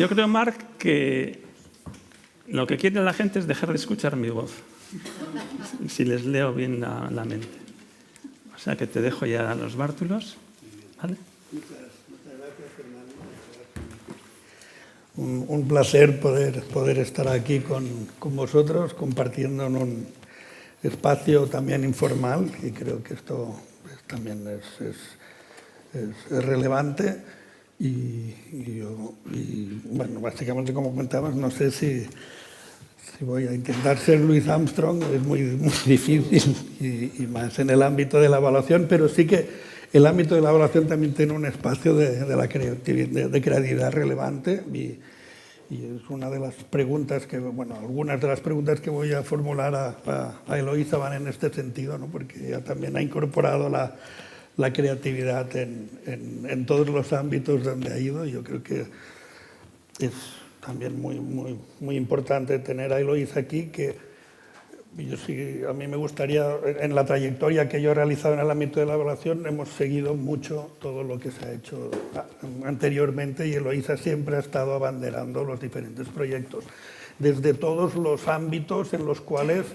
Yo creo, Marc, que lo que quiere la gente es dejar de escuchar mi voz, si les leo bien la mente. O sea que te dejo ya los bártulos. ¿Vale? Muchas gracias, Fernando. Un placer poder estar aquí con vosotros, compartiendo en un espacio también informal, y creo que esto también es relevante. Bueno, básicamente, como comentabas, no sé si voy a intentar ser Louis Armstrong, es muy difícil, y más en el ámbito de la evaluación, pero sí que el ámbito de la evaluación también tiene un espacio de creatividad relevante, y es una de las preguntas que, bueno, algunas de las preguntas que voy a formular a Eloísa van en este sentido, ¿no? Porque ella también ha incorporado la creatividad en todos los ámbitos donde ha ido. Yo creo que es también muy importante tener a Eloísa aquí, que a mí me gustaría, en la trayectoria que yo he realizado en el ámbito de la evaluación, hemos seguido mucho todo lo que se ha hecho anteriormente, y Eloísa siempre ha estado abanderando los diferentes proyectos, desde todos los ámbitos en los cuales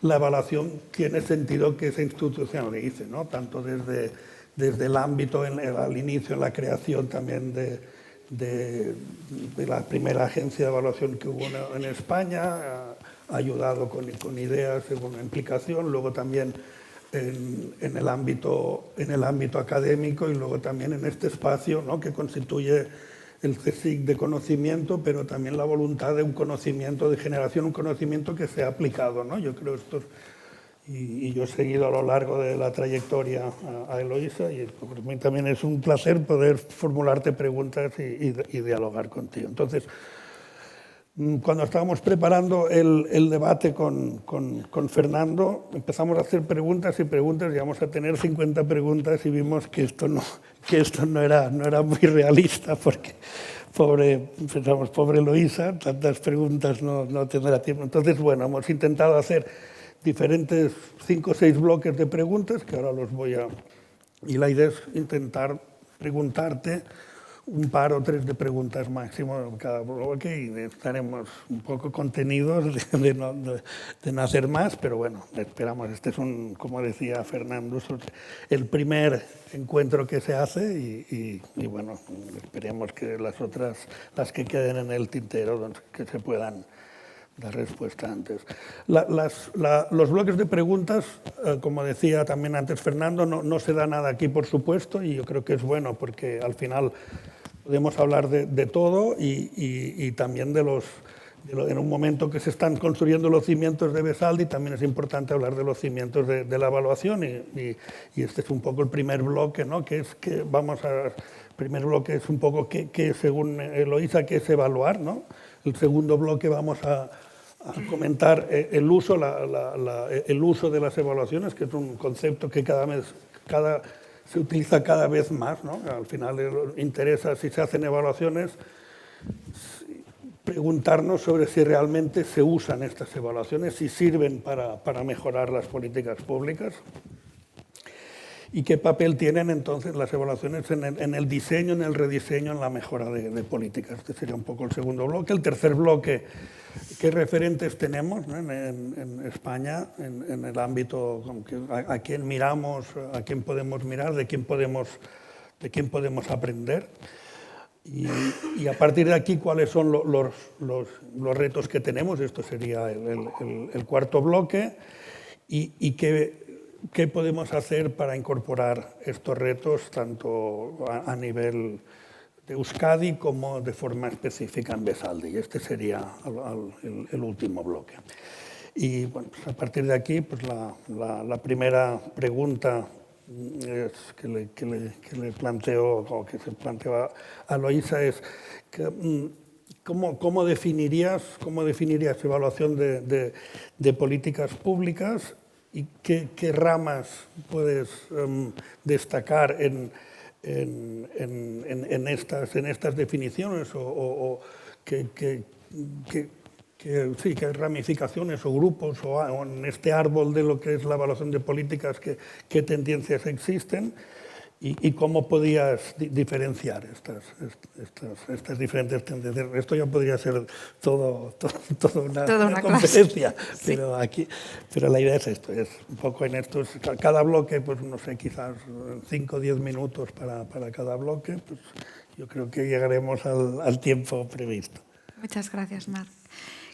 la evaluación tiene sentido que se institucionalice, ¿no? Tanto desde el ámbito, al inicio, en la creación también de la primera agencia de evaluación que hubo en España, ha ayudado con ideas según la implicación, luego también en el ámbito académico, y luego también en este espacio, ¿no?, que constituye el CSIC de conocimiento, pero también la voluntad de un conocimiento de generación, un conocimiento que sea aplicado, ¿no? Yo creo esto, y yo he seguido a lo largo de la trayectoria a Eloísa, y para mí también es un placer poder formularte preguntas y dialogar contigo. Entonces, cuando estábamos preparando el debate con Fernando, empezamos a hacer preguntas y preguntas, llegamos a tener 50 preguntas, y vimos que esto no era muy realista, porque pensamos, pobre Eloísa, tantas preguntas no tendrá tiempo. Entonces, bueno, hemos intentado hacer diferentes 5 o 6 bloques de preguntas, que ahora los voy a... Y la idea es intentar preguntarte un par o 3 de preguntas máximo en cada bloque, y estaremos un poco contenidos de no hacer más, pero bueno, esperamos. Este es como decía Fernando, el primer encuentro que se hace, y bueno, esperemos que las que queden en el tintero, que se puedan dar respuesta antes. Los bloques de preguntas, como decía también antes Fernando, no se da nada aquí, por supuesto, y yo creo que es bueno, porque al final podemos hablar de todo, y también en un momento que se están construyendo los cimientos de Besaldi, también es importante hablar de los cimientos de la evaluación, y este es un poco el primer bloque, ¿no? El primer bloque es un poco que según Eloísa, qué es evaluar, ¿no? El segundo bloque vamos a comentar el uso de las evaluaciones, que es un concepto que se utiliza cada vez más, ¿no? Al final interesa, si se hacen evaluaciones, preguntarnos sobre si realmente se usan estas evaluaciones, si sirven para mejorar las políticas públicas, y qué papel tienen entonces las evaluaciones en el diseño, en el rediseño, en la mejora de políticas. Este sería un poco el segundo bloque. El tercer bloque, qué referentes tenemos, ¿no?, en España, en el ámbito, a quién miramos, a quién podemos mirar, de quién podemos aprender. Y a partir de aquí, cuáles son los retos que tenemos. Esto sería el cuarto bloque. Y qué podemos hacer para incorporar estos retos, tanto a nivel de Euskadi como de forma específica en Besaldi. Y este sería el último bloque. Y bueno, pues a partir de aquí, pues la primera pregunta que le planteo, o que se planteó a Eloísa, es ¿cómo definirías evaluación de políticas públicas, y qué ramas puedes destacar en estas definiciones, o qué ramificaciones o grupos, o en este árbol de lo que es la evaluación de políticas, qué tendencias existen, ¿Y cómo podías diferenciar estas diferentes tendencias? Esto ya podría ser toda una conferencia, sí. pero la idea es esto, es un poco en estos, cada bloque, pues no sé, quizás 5 o 10 minutos para cada bloque, pues yo creo que llegaremos al tiempo previsto. Muchas gracias, Marc.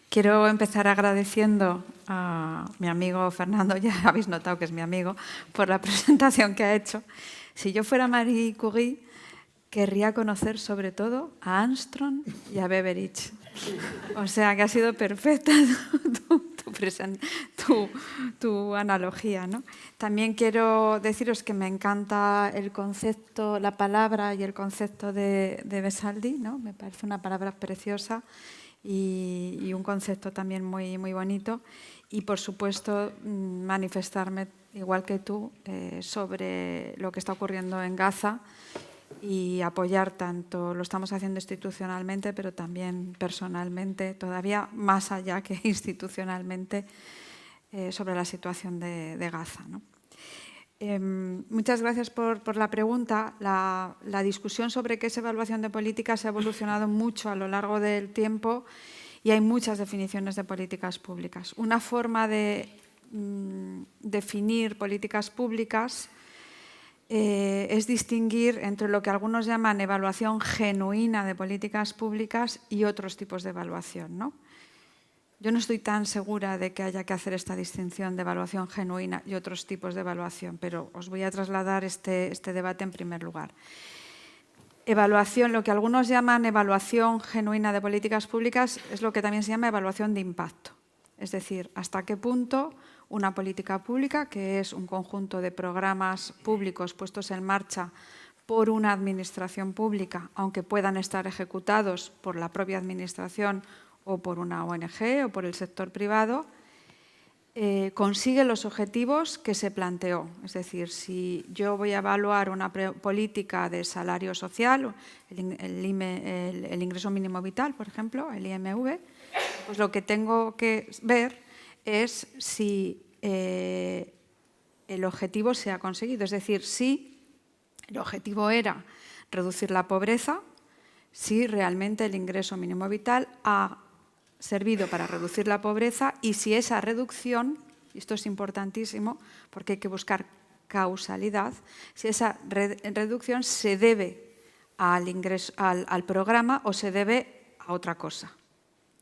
Quiero empezar agradeciendo a mi amigo Fernando, ya habéis notado que es mi amigo, por la presentación que ha hecho. Si yo fuera Marie Curie, querría conocer sobre todo a Armstrong y a Beveridge. O sea, que ha sido perfecta tu analogía, ¿no? También quiero deciros que me encanta el concepto, la palabra y el concepto de Besaldi, ¿no? Me parece una palabra preciosa y un concepto también muy, muy bonito. Y, por supuesto, manifestarme, igual que tú, sobre lo que está ocurriendo en Gaza y apoyar tanto, lo estamos haciendo institucionalmente, pero también personalmente, todavía más allá que institucionalmente, sobre la situación de Gaza, ¿no? Muchas gracias por la pregunta. La discusión sobre qué es evaluación de políticas ha evolucionado mucho a lo largo del tiempo y hay muchas definiciones de políticas públicas. Una forma de definir políticas públicas es distinguir entre lo que algunos llaman evaluación genuina de políticas públicas y otros tipos de evaluación, ¿no? Yo no estoy tan segura de que haya que hacer esta distinción de evaluación genuina y otros tipos de evaluación, pero os voy a trasladar este debate en primer lugar. Evaluación, lo que algunos llaman evaluación genuina de políticas públicas, es lo que también se llama evaluación de impacto. Es decir, hasta qué punto una política pública, que es un conjunto de programas públicos puestos en marcha por una administración pública, aunque puedan estar ejecutados por la propia administración o por una ONG o por el sector privado, consigue los objetivos que se planteó. Es decir, si yo voy a evaluar una política de salario social, el ingreso mínimo vital, por ejemplo, el IMV, pues lo que tengo que ver es si el objetivo se ha conseguido. Es decir, si el objetivo era reducir la pobreza, si realmente el ingreso mínimo vital ha servido para reducir la pobreza y si esa reducción, y esto es importantísimo porque hay que buscar causalidad, si esa reducción se debe al programa o se debe a otra cosa,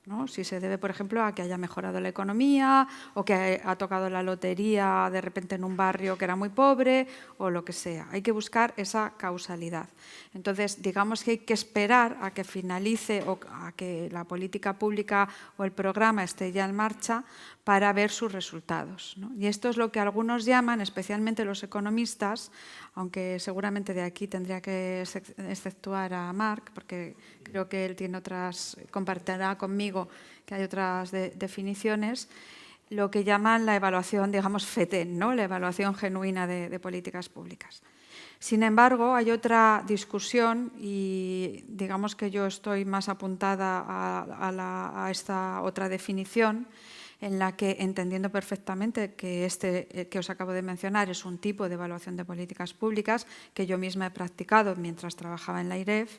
¿no? Si se debe, por ejemplo, a que haya mejorado la economía o que ha tocado la lotería de repente en un barrio que era muy pobre o lo que sea. Hay que buscar esa causalidad. Entonces, digamos que hay que esperar a que finalice o a que la política pública o el programa esté ya en marcha para ver sus resultados, ¿no? Y esto es lo que algunos llaman, especialmente los economistas, aunque seguramente de aquí tendría que exceptuar a Marc, porque creo que él tiene otras, compartirá conmigo que hay otras definiciones, lo que llaman la evaluación, digamos, FETEN, ¿no? La evaluación genuina de políticas públicas. Sin embargo, hay otra discusión y digamos que yo estoy más apuntada a esta otra definición, en la que, entendiendo perfectamente que que os acabo de mencionar es un tipo de evaluación de políticas públicas que yo misma he practicado mientras trabajaba en la IREF,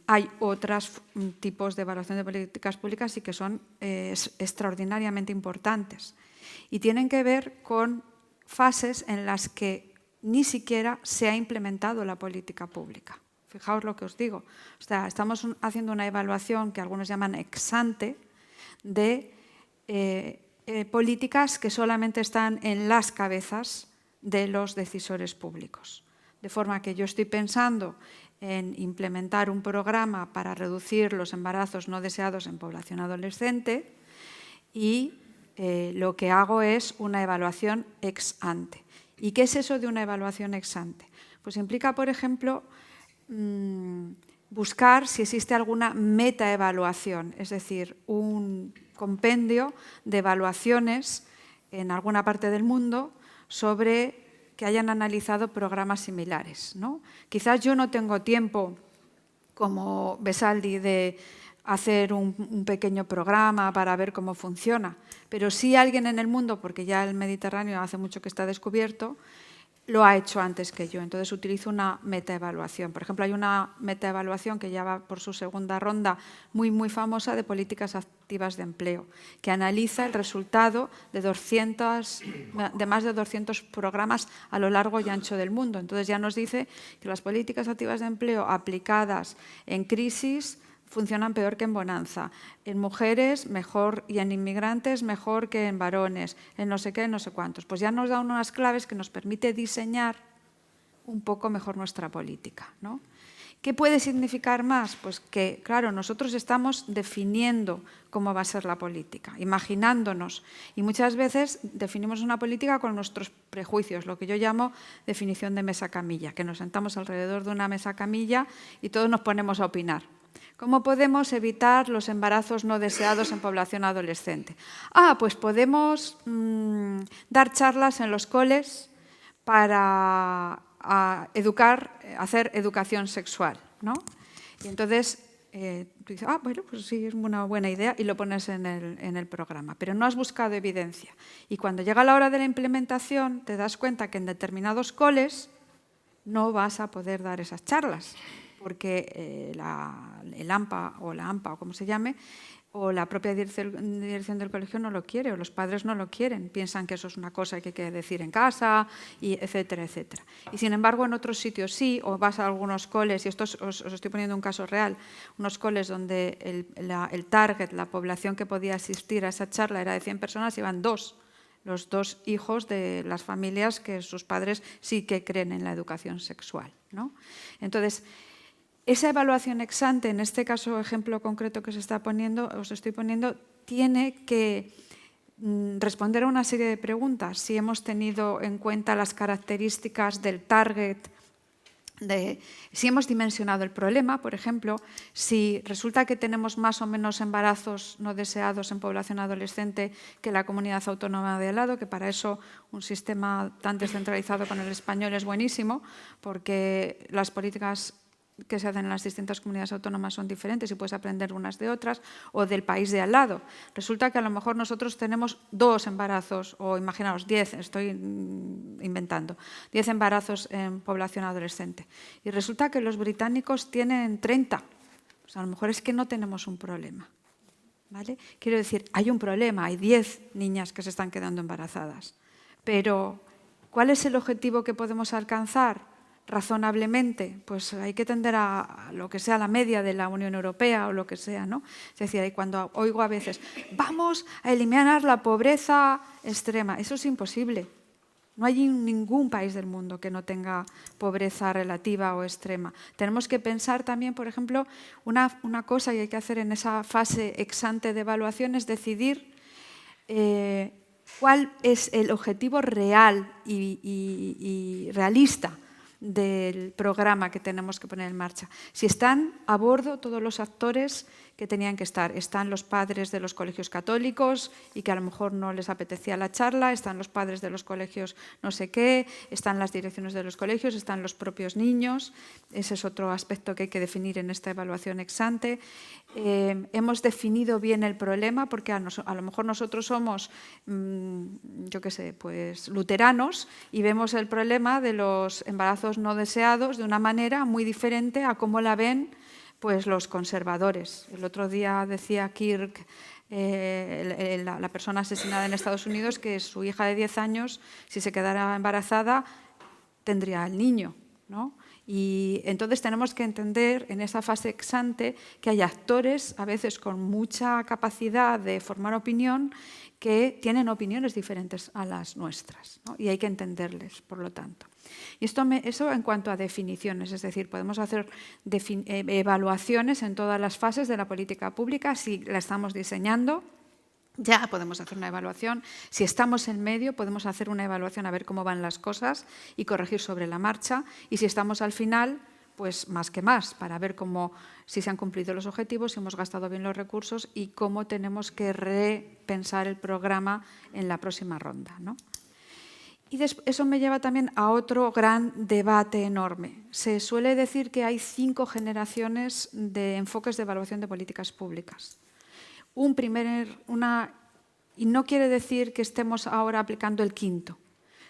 hay otros tipos de evaluación de políticas públicas y que son extraordinariamente importantes y tienen que ver con fases en las que ni siquiera se ha implementado la política pública. Fijaos lo que os digo. O sea, estamos haciendo una evaluación que algunos llaman ex ante de políticas que solamente están en las cabezas de los decisores públicos. De forma que yo estoy pensando en implementar un programa para reducir los embarazos no deseados en población adolescente y lo que hago es una evaluación ex ante. ¿Y qué es eso de una evaluación ex ante? Pues implica, por ejemplo, buscar si existe alguna metaevaluación, es decir, un compendio de evaluaciones en alguna parte del mundo sobre que hayan analizado programas similares, ¿no? Quizás yo no tengo tiempo, como Besaldi, de hacer un pequeño programa para ver cómo funciona, pero sí alguien en el mundo, porque ya el Mediterráneo hace mucho que está descubierto, lo ha hecho antes que yo. Entonces utilizo una metaevaluación. Por ejemplo, hay una metaevaluación que ya va por su segunda ronda muy, muy famosa de políticas activas de empleo, que analiza el resultado de más de 200 programas a lo largo y ancho del mundo. Entonces ya nos dice que las políticas activas de empleo aplicadas en crisis funcionan peor que en bonanza. En mujeres mejor y en inmigrantes mejor que en varones, en no sé qué, en no sé cuántos. Pues ya nos da unas claves que nos permite diseñar un poco mejor nuestra política, ¿no? ¿Qué puede significar más? Pues que, claro, nosotros estamos definiendo cómo va a ser la política, imaginándonos. Y muchas veces definimos una política con nuestros prejuicios, lo que yo llamo definición de mesa camilla, que nos sentamos alrededor de una mesa camilla y todos nos ponemos a opinar. ¿Cómo podemos evitar los embarazos no deseados en población adolescente? Pues podemos dar charlas en los coles para hacer educación sexual, ¿no? Y entonces tú dices, bueno, pues sí, es una buena idea y lo pones en el programa, pero no has buscado evidencia. Y cuando llega la hora de la implementación te das cuenta que en determinados coles no vas a poder dar esas charlas, porque el AMPA o la AMPA o como se llame, o la propia dirección del colegio no lo quiere, o los padres no lo quieren, piensan que eso es una cosa que hay que decir en casa, y etcétera, etcétera. Y sin embargo en otros sitios sí, o vas a algunos coles, y esto os estoy poniendo un caso real, unos coles donde el target, la población que podía asistir a esa charla era de 100 personas, iban 2. Los 2 hijos de las familias que sus padres sí que creen en la educación sexual, ¿no? Entonces, esa evaluación ex ante, en este caso ejemplo concreto que os estoy poniendo, tiene que responder a una serie de preguntas. Si hemos tenido en cuenta las características del target, si hemos dimensionado el problema, por ejemplo, si resulta que tenemos más o menos embarazos no deseados en población adolescente que la comunidad autónoma de al lado, que para eso un sistema tan descentralizado con el español es buenísimo, porque las políticas que se hacen en las distintas comunidades autónomas son diferentes y puedes aprender unas de otras, o del país de al lado. Resulta que a lo mejor nosotros tenemos 2 embarazos, o imaginaos 10, estoy inventando, 10 embarazos en población adolescente. Y resulta que los británicos tienen 30. Pues a lo mejor es que no tenemos un problema, ¿vale? Quiero decir, hay un problema, hay 10 niñas que se están quedando embarazadas. Pero, ¿cuál es el objetivo que podemos alcanzar? Razonablemente, pues hay que tender a lo que sea la media de la Unión Europea o lo que sea, ¿no? Es decir, cuando oigo a veces, vamos a eliminar la pobreza extrema, eso es imposible. No hay ningún país del mundo que no tenga pobreza relativa o extrema. Tenemos que pensar también, por ejemplo, una cosa que hay que hacer en esa fase ex ante de evaluación es decidir cuál es el objetivo real y realista del programa que tenemos que poner en marcha. Si están a bordo todos los actores que tenían que estar. Están los padres de los colegios católicos y que a lo mejor no les apetecía la charla, están los padres de los colegios no sé qué, están las direcciones de los colegios, están los propios niños. Ese es otro aspecto que hay que definir en esta evaluación ex ante. Hemos definido bien el problema porque a lo mejor nosotros somos, yo qué sé, pues luteranos y vemos el problema de los embarazos no deseados de una manera muy diferente a cómo la ven pues los conservadores. El otro día decía Kirk, la persona asesinada en Estados Unidos, que su hija de 10 años, si se quedara embarazada, tendría al niño, ¿no? Y entonces tenemos que entender en esa fase ex ante que hay actores, a veces con mucha capacidad de formar opinión, que tienen opiniones diferentes a las nuestras, ¿no? Y hay que entenderles, por lo tanto. Y eso en cuanto a definiciones, es decir, podemos hacer evaluaciones en todas las fases de la política pública. Si la estamos diseñando, ya podemos hacer una evaluación. Si estamos en medio, podemos hacer una evaluación a ver cómo van las cosas y corregir sobre la marcha. Y si estamos al final, pues más que más, para ver si se han cumplido los objetivos, si hemos gastado bien los recursos y cómo tenemos que repensar el programa en la próxima ronda, ¿no? Y eso me lleva también a otro gran debate enorme. Se suele decir que hay 5 generaciones de enfoques de evaluación de políticas públicas. Y no quiere decir que estemos ahora aplicando el quinto,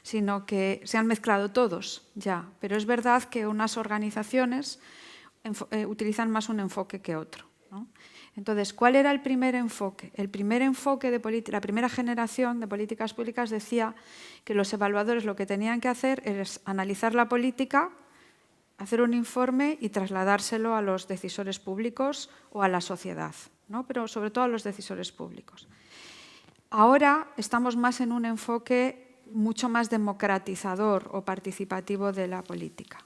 sino que se han mezclado todos ya. Pero es verdad que unas organizaciones utilizan más un enfoque que otro, ¿no? Entonces, ¿cuál era el primer enfoque? El primer enfoque de la primera generación de políticas públicas decía que los evaluadores lo que tenían que hacer es analizar la política, hacer un informe y trasladárselo a los decisores públicos o a la sociedad, ¿no? Pero sobre todo a los decisores públicos. Ahora estamos más en un enfoque mucho más democratizador o participativo de la política.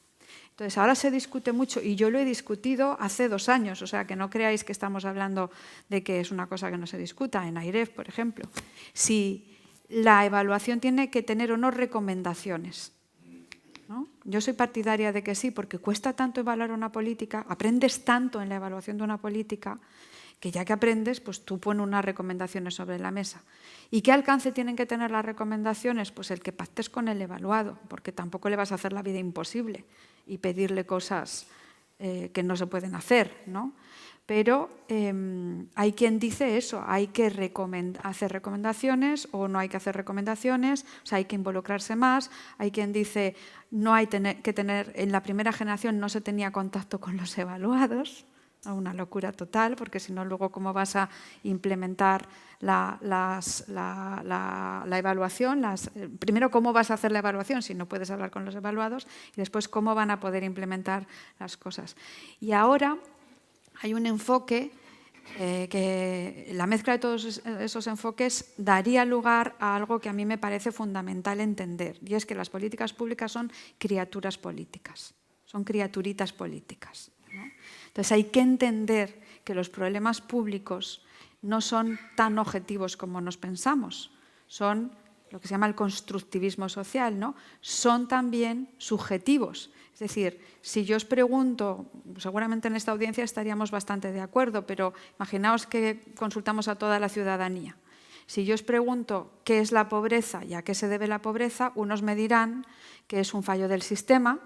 Entonces, ahora se discute mucho, y yo lo he discutido hace 2 años, o sea, que no creáis que estamos hablando de que es una cosa que no se discuta. En AIREF, por ejemplo, si la evaluación tiene que tener o no recomendaciones, ¿no? Yo soy partidaria de que sí, porque cuesta tanto evaluar una política, aprendes tanto en la evaluación de una política, que ya que aprendes, pues tú pones unas recomendaciones sobre la mesa. ¿Y qué alcance tienen que tener las recomendaciones? Pues el que pactes con el evaluado, porque tampoco le vas a hacer la vida imposible y pedirle cosas que no se pueden hacer, ¿no? Pero hay quien dice eso, hay que hacer recomendaciones o no hay que hacer recomendaciones, o sea, hay que involucrarse más. Hay quien dice no hay que tener, en la primera generación no se tenía contacto con los evaluados, una locura total, porque si no, luego cómo vas a implementar la evaluación, primero cómo vas a hacer la evaluación si no puedes hablar con los evaluados, y después cómo van a poder implementar las cosas. Y ahora hay un enfoque que la mezcla de todos esos enfoques daría lugar a algo que a mí me parece fundamental entender, y es que las políticas públicas son criaturas políticas, son criaturitas políticas, ¿no? Entonces hay que entender que los problemas públicos no son tan objetivos como nos pensamos, son lo que se llama el constructivismo social, ¿no? Son también subjetivos. Es decir, si yo os pregunto, seguramente en esta audiencia estaríamos bastante de acuerdo, pero imaginaos que consultamos a toda la ciudadanía. Si yo os pregunto qué es la pobreza y a qué se debe la pobreza, unos me dirán que es un fallo del sistema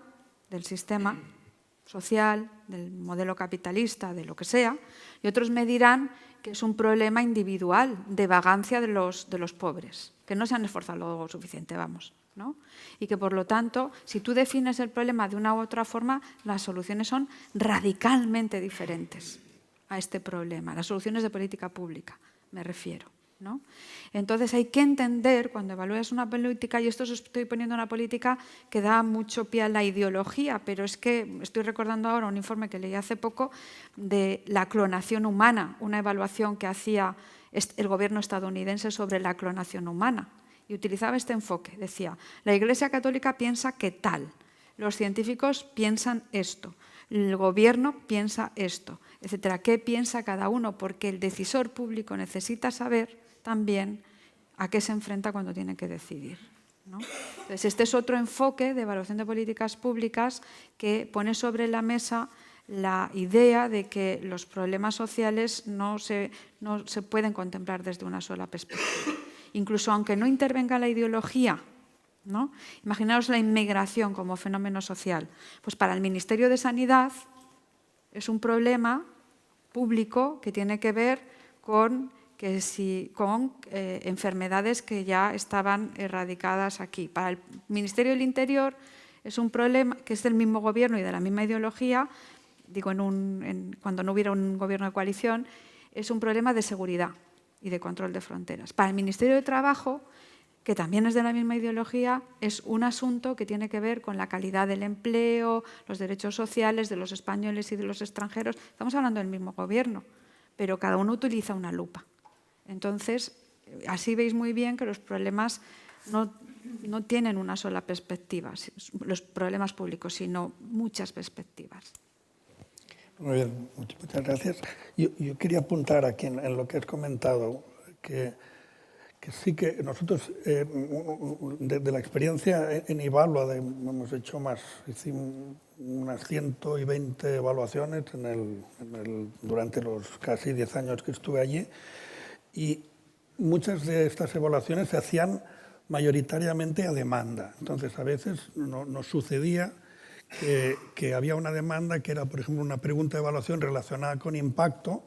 social, del modelo capitalista, de lo que sea, y otros me dirán que es un problema individual de vagancia de los pobres, que no se han esforzado lo suficiente, vamos, ¿no? Y que, por lo tanto, si tú defines el problema de una u otra forma, las soluciones son radicalmente diferentes a este problema. Las soluciones de política pública, me refiero, ¿no? Entonces hay que entender, cuando evalúas una política, y esto os estoy poniendo una política que da mucho pie a la ideología, pero es que estoy recordando ahora un informe que leí hace poco de la clonación humana, una evaluación que hacía el gobierno estadounidense sobre la clonación humana, y utilizaba este enfoque. Decía, la Iglesia Católica piensa que tal, los científicos piensan esto, el gobierno piensa esto, etcétera. ¿Qué piensa cada uno? Porque el decisor público necesita saber también a qué se enfrenta cuando tiene que decidir, ¿no? Entonces, este es otro enfoque de evaluación de políticas públicas que pone sobre la mesa la idea de que los problemas sociales no se pueden contemplar desde una sola perspectiva. Incluso aunque no intervenga la ideología, ¿no? Imaginaos la inmigración como fenómeno social. Pues para el Ministerio de Sanidad es un problema público que tiene que ver con enfermedades que ya estaban erradicadas aquí. Para el Ministerio del Interior es un problema que es del mismo gobierno y de la misma ideología, digo, cuando no hubiera un gobierno de coalición, es un problema de seguridad y de control de fronteras. Para el Ministerio de Trabajo, que también es de la misma ideología, es un asunto que tiene que ver con la calidad del empleo, los derechos sociales de los españoles y de los extranjeros. Estamos hablando del mismo gobierno, pero cada uno utiliza una lupa. Entonces, así veis muy bien que los problemas no tienen una sola perspectiva, los problemas públicos, sino muchas perspectivas. Muy bien, muchas gracias. Yo quería apuntar aquí en lo que has comentado, que sí que nosotros, de la experiencia en Ivalua, hemos hecho hicimos unas 120 evaluaciones durante los casi 10 años que estuve allí, y muchas de estas evaluaciones se hacían mayoritariamente a demanda. Entonces, a veces nos sucedía que había una demanda que era, por ejemplo, una pregunta de evaluación relacionada con impacto,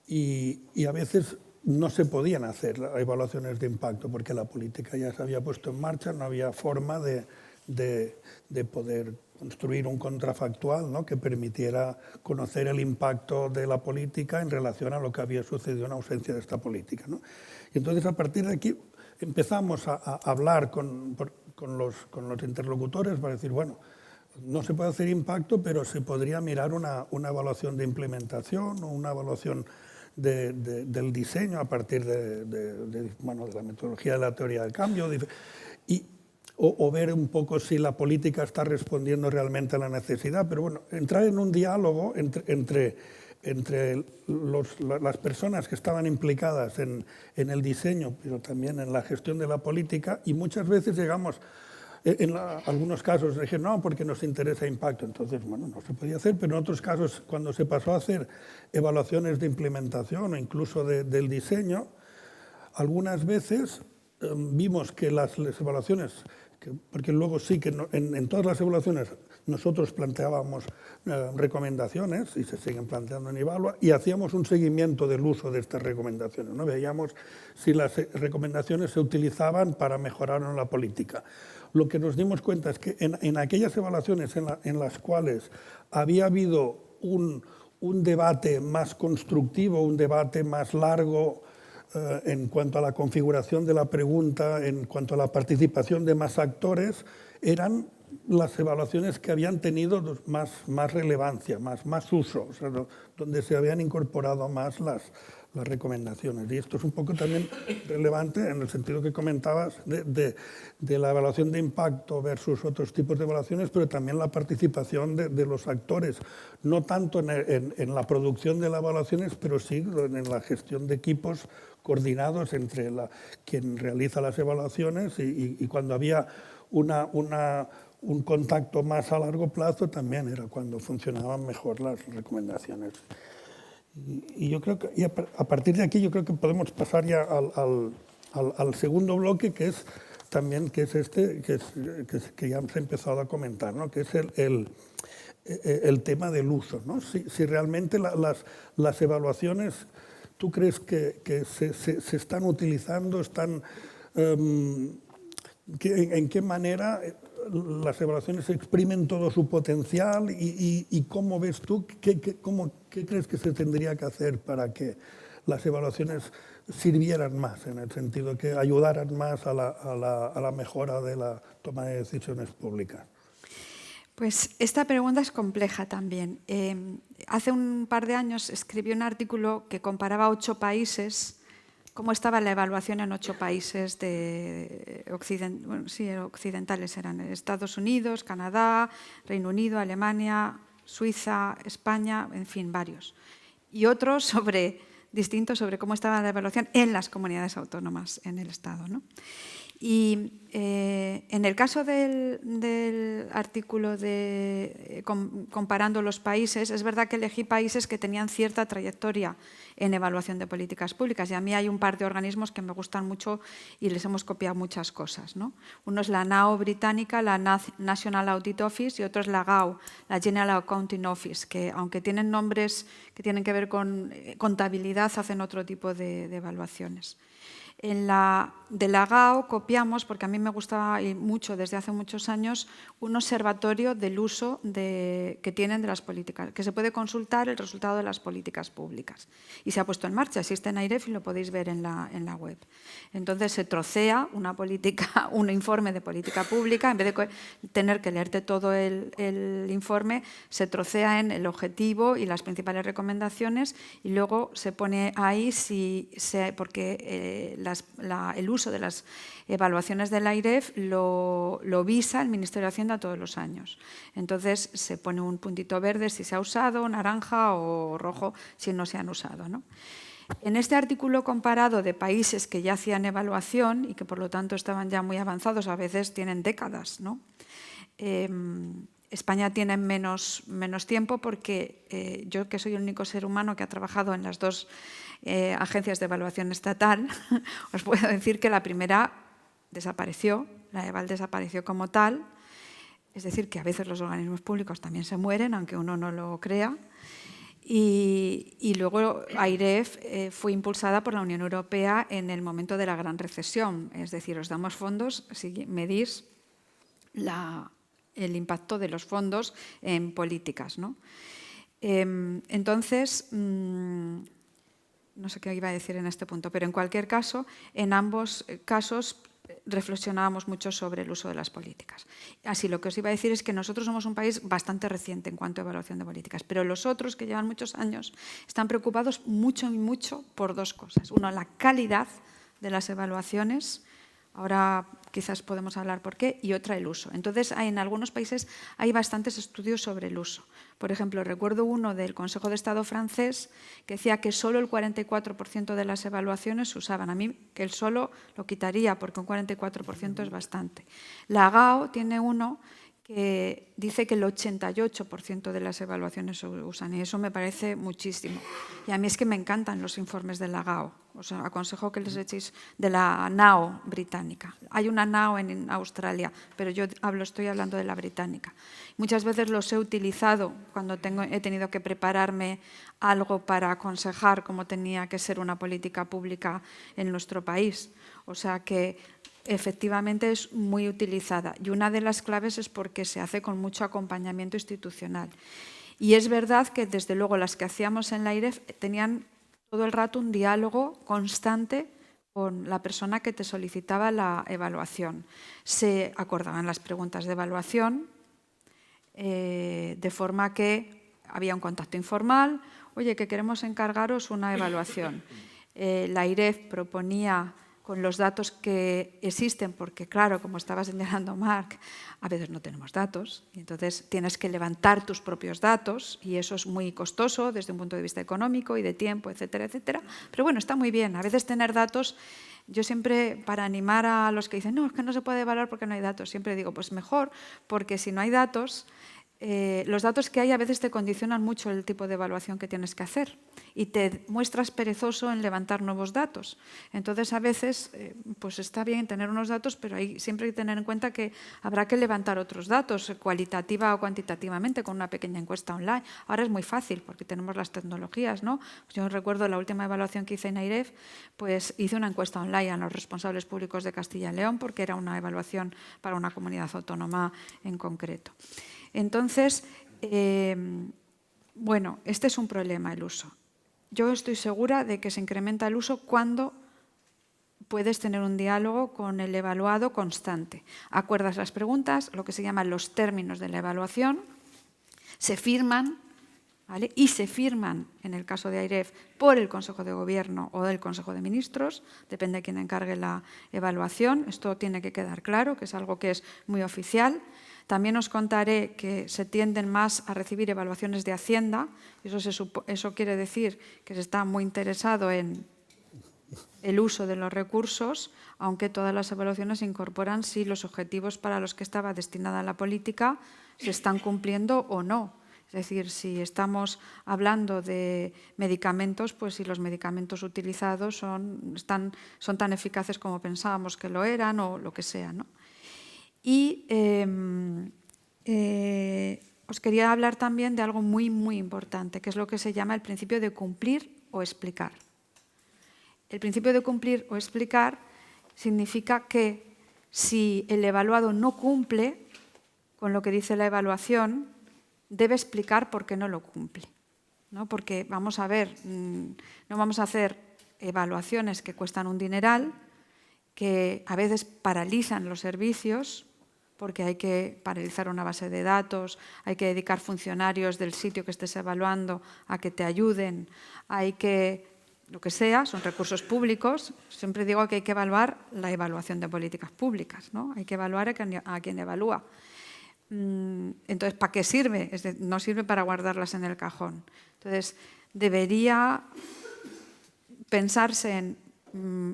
y a veces no se podían hacer evaluaciones de impacto porque la política ya se había puesto en marcha, no había forma de poder construir un contrafactual, ¿no?, que permitiera conocer el impacto de la política en relación a lo que había sucedido en ausencia de esta política, ¿no? Y entonces, a partir de aquí, empezamos a hablar con los interlocutores para decir, bueno, no se puede hacer impacto, pero se podría mirar una evaluación de implementación o una evaluación del diseño a partir de la metodología de la teoría del cambio, o ver un poco si la política está respondiendo realmente a la necesidad. Pero bueno, entrar en un diálogo entre las personas que estaban implicadas en el diseño, pero también en la gestión de la política, y muchas veces llegamos, algunos casos dije, no, porque nos interesa impacto, entonces, bueno, no se podía hacer, pero en otros casos, cuando se pasó a hacer evaluaciones de implementación o incluso del diseño, algunas veces vimos que las evaluaciones, porque luego sí que en todas las evaluaciones nosotros planteábamos recomendaciones, y se siguen planteando en Evalua, y hacíamos un seguimiento del uso de estas recomendaciones, ¿no? Veíamos si las recomendaciones se utilizaban para mejorar o no la política. Lo que nos dimos cuenta es que en aquellas evaluaciones en las cuales había habido un debate más constructivo, un debate más largo, en cuanto a la configuración de la pregunta, en cuanto a la participación de más actores, eran las evaluaciones que habían tenido más relevancia, más uso, o sea, donde se habían incorporado más las recomendaciones. Y esto es un poco también relevante en el sentido que comentabas de la evaluación de impacto versus otros tipos de evaluaciones, pero también la participación de los actores, no tanto en la producción de las evaluaciones, pero sí en la gestión de equipos coordinados entre quien realiza las evaluaciones y cuando había un contacto más a largo plazo también era cuando funcionaban mejor las recomendaciones. Y yo creo que a partir de aquí yo creo que podemos pasar ya al segundo bloque, que es también que ya se ha empezado a comentar, ¿no?, que es el tema del uso, ¿no? Si realmente las evaluaciones, ¿tú crees que se están utilizando, en qué manera las evaluaciones exprimen todo su potencial y cómo ves tú, qué crees que se tendría que hacer para que las evaluaciones sirvieran más, en el sentido que ayudaran más a la mejora de la toma de decisiones públicas? Pues esta pregunta es compleja también. Hace un par de años escribí un artículo que comparaba 8 países, cómo estaba la evaluación en 8 países occidentales, eran Estados Unidos, Canadá, Reino Unido, Alemania, Suiza, España, en fin, varios. Y otros distintos sobre cómo estaba la evaluación en las comunidades autónomas, en el Estado, ¿no? Y en el caso del artículo comparando los países, es verdad que elegí países que tenían cierta trayectoria en evaluación de políticas públicas, y a mí hay un par de organismos que me gustan mucho y les hemos copiado muchas cosas, ¿no? Uno es la NAO británica, la National Audit Office, y otro es la GAO, la General Accounting Office, que aunque tienen nombres que tienen que ver con contabilidad, hacen otro tipo de evaluaciones. De la GAO copiamos, porque a mí me gustaba mucho desde hace muchos años, un observatorio del uso que tienen de las políticas, que se puede consultar el resultado de las políticas públicas. Y se ha puesto en marcha, existe en AIREF y lo podéis ver en la web. Entonces se trocea un informe de política pública, en vez de tener que leerte todo el informe, se trocea en el objetivo y las principales recomendaciones, y luego se pone ahí porque el uso de las evaluaciones del AIREF lo visa el Ministerio de Hacienda todos los años. Entonces se pone un puntito verde si se ha usado, naranja o rojo si no se han usado, ¿no? En este artículo comparado de países que ya hacían evaluación y que por lo tanto estaban ya muy avanzados, a veces tienen décadas, ¿no? España tiene menos tiempo porque yo, que soy el único ser humano que ha trabajado en las 2 agencias de evaluación estatal, os puedo decir que la primera desapareció, la EVAL desapareció como tal, es decir, que a veces los organismos públicos también se mueren, aunque uno no lo crea, Y luego AIREF fue impulsada por la Unión Europea en el momento de la gran recesión. Es decir, os damos fondos si medís el impacto de los fondos en políticas, ¿no? Entonces, no sé qué iba a decir en este punto, pero en cualquier caso, en ambos casos reflexionábamos mucho sobre el uso de las políticas. Así, lo que os iba a decir es que nosotros somos un país bastante reciente en cuanto a evaluación de políticas, pero los otros, que llevan muchos años, están preocupados mucho y mucho por dos cosas. Uno, la calidad de las evaluaciones. Ahora quizás podemos hablar por qué, y otra, el uso. Entonces, en algunos países hay bastantes estudios sobre el uso. Por ejemplo, recuerdo uno del Consejo de Estado francés que decía que solo el 44% de las evaluaciones se usaban. A mí que el solo lo quitaría porque un 44% es bastante. La GAO tiene uno que dice que el 88% de las evaluaciones se usan, y eso me parece muchísimo. Y a mí es que me encantan los informes de la GAO. Os aconsejo que les echéis de la NAO británica. Hay una NAO en Australia, pero yo estoy hablando de la británica. Muchas veces los he utilizado cuando he tenido que prepararme algo para aconsejar cómo tenía que ser una política pública en nuestro país. O sea que efectivamente es muy utilizada, y una de las claves es porque se hace con mucho acompañamiento institucional. Y es verdad que desde luego las que hacíamos en la AIREF tenían todo el rato un diálogo constante con la persona que te solicitaba la evaluación. Se acordaban las preguntas de evaluación, de forma que había un contacto informal. Oye, que queremos encargaros una evaluación. La AIREF proponía con los datos que existen, porque claro, como estaba señalando Marc, a veces no tenemos datos, y entonces tienes que levantar tus propios datos, y eso es muy costoso desde un punto de vista económico y de tiempo, etcétera, etcétera. Pero bueno, está muy bien. A veces tener datos, yo siempre, para animar a los que dicen, no, es que no se puede evaluar porque no hay datos, siempre digo, pues mejor, porque si no hay datos, los datos que hay a veces te condicionan mucho el tipo de evaluación que tienes que hacer y te muestras perezoso en levantar nuevos datos. Entonces, a veces, pues está bien tener unos datos, pero hay siempre hay que tener en cuenta que habrá que levantar otros datos, cualitativa o cuantitativamente, con una pequeña encuesta online. Ahora es muy fácil porque tenemos las tecnologías, ¿no? Yo recuerdo la última evaluación que hice en AIREF, pues hice una encuesta online a los responsables públicos de Castilla y León, porque era una evaluación para una comunidad autónoma en concreto. Entonces, bueno, este es un problema, el uso. Yo estoy segura de que se incrementa el uso cuando puedes tener un diálogo con el evaluado constante. Acuerdas las preguntas, lo que se llaman los términos de la evaluación, se firman, ¿vale? Y se firman, en el caso de AIREF, por el Consejo de Gobierno o del Consejo de Ministros, depende de quién encargue la evaluación. Esto tiene que quedar claro, que es algo que es muy oficial. También os contaré que se tienden más a recibir evaluaciones de Hacienda. Eso quiere decir que se está muy interesado en el uso de los recursos, aunque todas las evaluaciones incorporan si los objetivos para los que estaba destinada la política se están cumpliendo o no. Es decir, si estamos hablando de medicamentos, pues si los medicamentos utilizados son tan eficaces como pensábamos que lo eran o lo que sea, ¿no? Y os quería hablar también de algo muy, muy importante, que es lo que se llama el principio de cumplir o explicar. El principio de cumplir o explicar significa que si el evaluado no cumple con lo que dice la evaluación, debe explicar por qué no lo cumple, ¿no? Porque vamos a ver, no vamos a hacer evaluaciones que cuestan un dineral, que a veces paralizan los servicios, porque hay que paralizar una base de datos, hay que dedicar funcionarios del sitio que estés evaluando a que te ayuden, hay que, lo que sea, son recursos públicos. Siempre digo que hay que evaluar la evaluación de políticas públicas, ¿no? Hay que evaluar a quien evalúa. Entonces, ¿para qué sirve? No sirve para guardarlas en el cajón. Entonces, debería pensarse en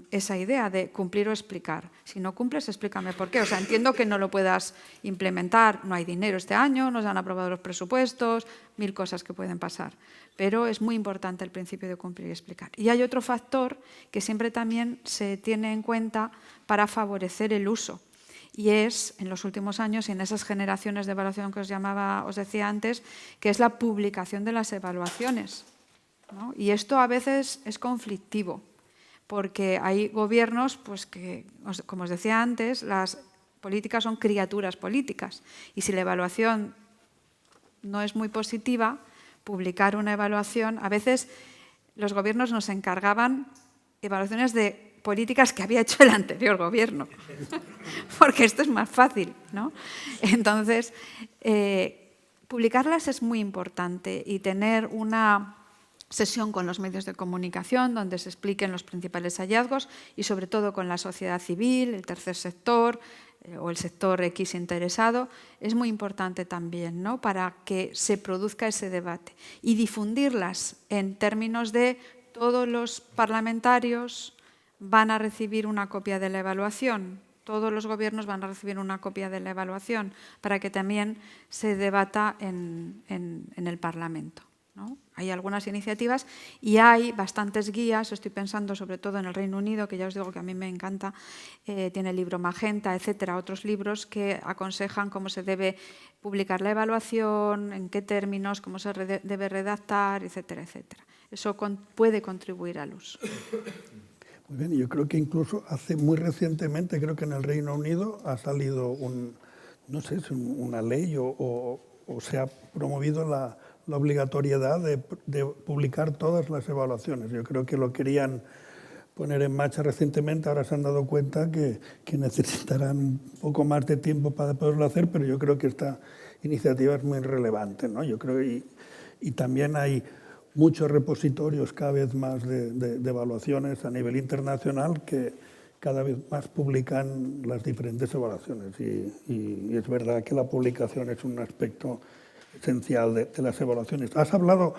esa idea de cumplir o explicar. Si no cumples, explícame por qué. O sea, entiendo que no lo puedas implementar, no hay dinero este año, no se han aprobado los presupuestos, 1000 cosas que pueden pasar. Pero es muy importante el principio de cumplir y explicar. Y hay otro factor que siempre también se tiene en cuenta para favorecer el uso, y es, en los últimos años, y en esas generaciones de evaluación que os decía antes, que es la publicación de las evaluaciones, ¿no? Y esto a veces es conflictivo, porque hay gobiernos pues, que, como os decía antes, las políticas son criaturas políticas, y si la evaluación no es muy positiva, publicar una evaluación, a veces los gobiernos nos encargaban evaluaciones de políticas que había hecho el anterior gobierno, porque esto es más fácil, ¿no? Entonces, publicarlas es muy importante y tener una sesión con los medios de comunicación donde se expliquen los principales hallazgos y sobre todo con la sociedad civil, el tercer sector o el sector X interesado, es muy importante también, ¿no? Para que se produzca ese debate y difundirlas en términos de todos los parlamentarios van a recibir una copia de la evaluación, todos los gobiernos van a recibir una copia de la evaluación para que también se debata en el Parlamento, ¿no? Hay algunas iniciativas y hay bastantes guías, estoy pensando sobre todo en el Reino Unido, que ya os digo que a mí me encanta, tiene el libro Magenta, etcétera, otros libros que aconsejan cómo se debe publicar la evaluación, en qué términos, cómo se debe redactar, etcétera, etcétera. Eso puede contribuir al uso. Muy bien, yo creo que incluso muy recientemente, creo que en el Reino Unido ha salido no sé, una ley o se ha promovido la obligatoriedad de publicar todas las evaluaciones. Yo creo que lo querían poner en marcha recientemente, ahora se han dado cuenta que necesitarán un poco más de tiempo para poderlo hacer, pero yo creo que esta iniciativa es muy relevante, ¿no? Yo creo y también hay muchos repositorios cada vez más de evaluaciones a nivel internacional que cada vez más publican las diferentes evaluaciones y es verdad que la publicación es un aspecto esencial de las evaluaciones. Has hablado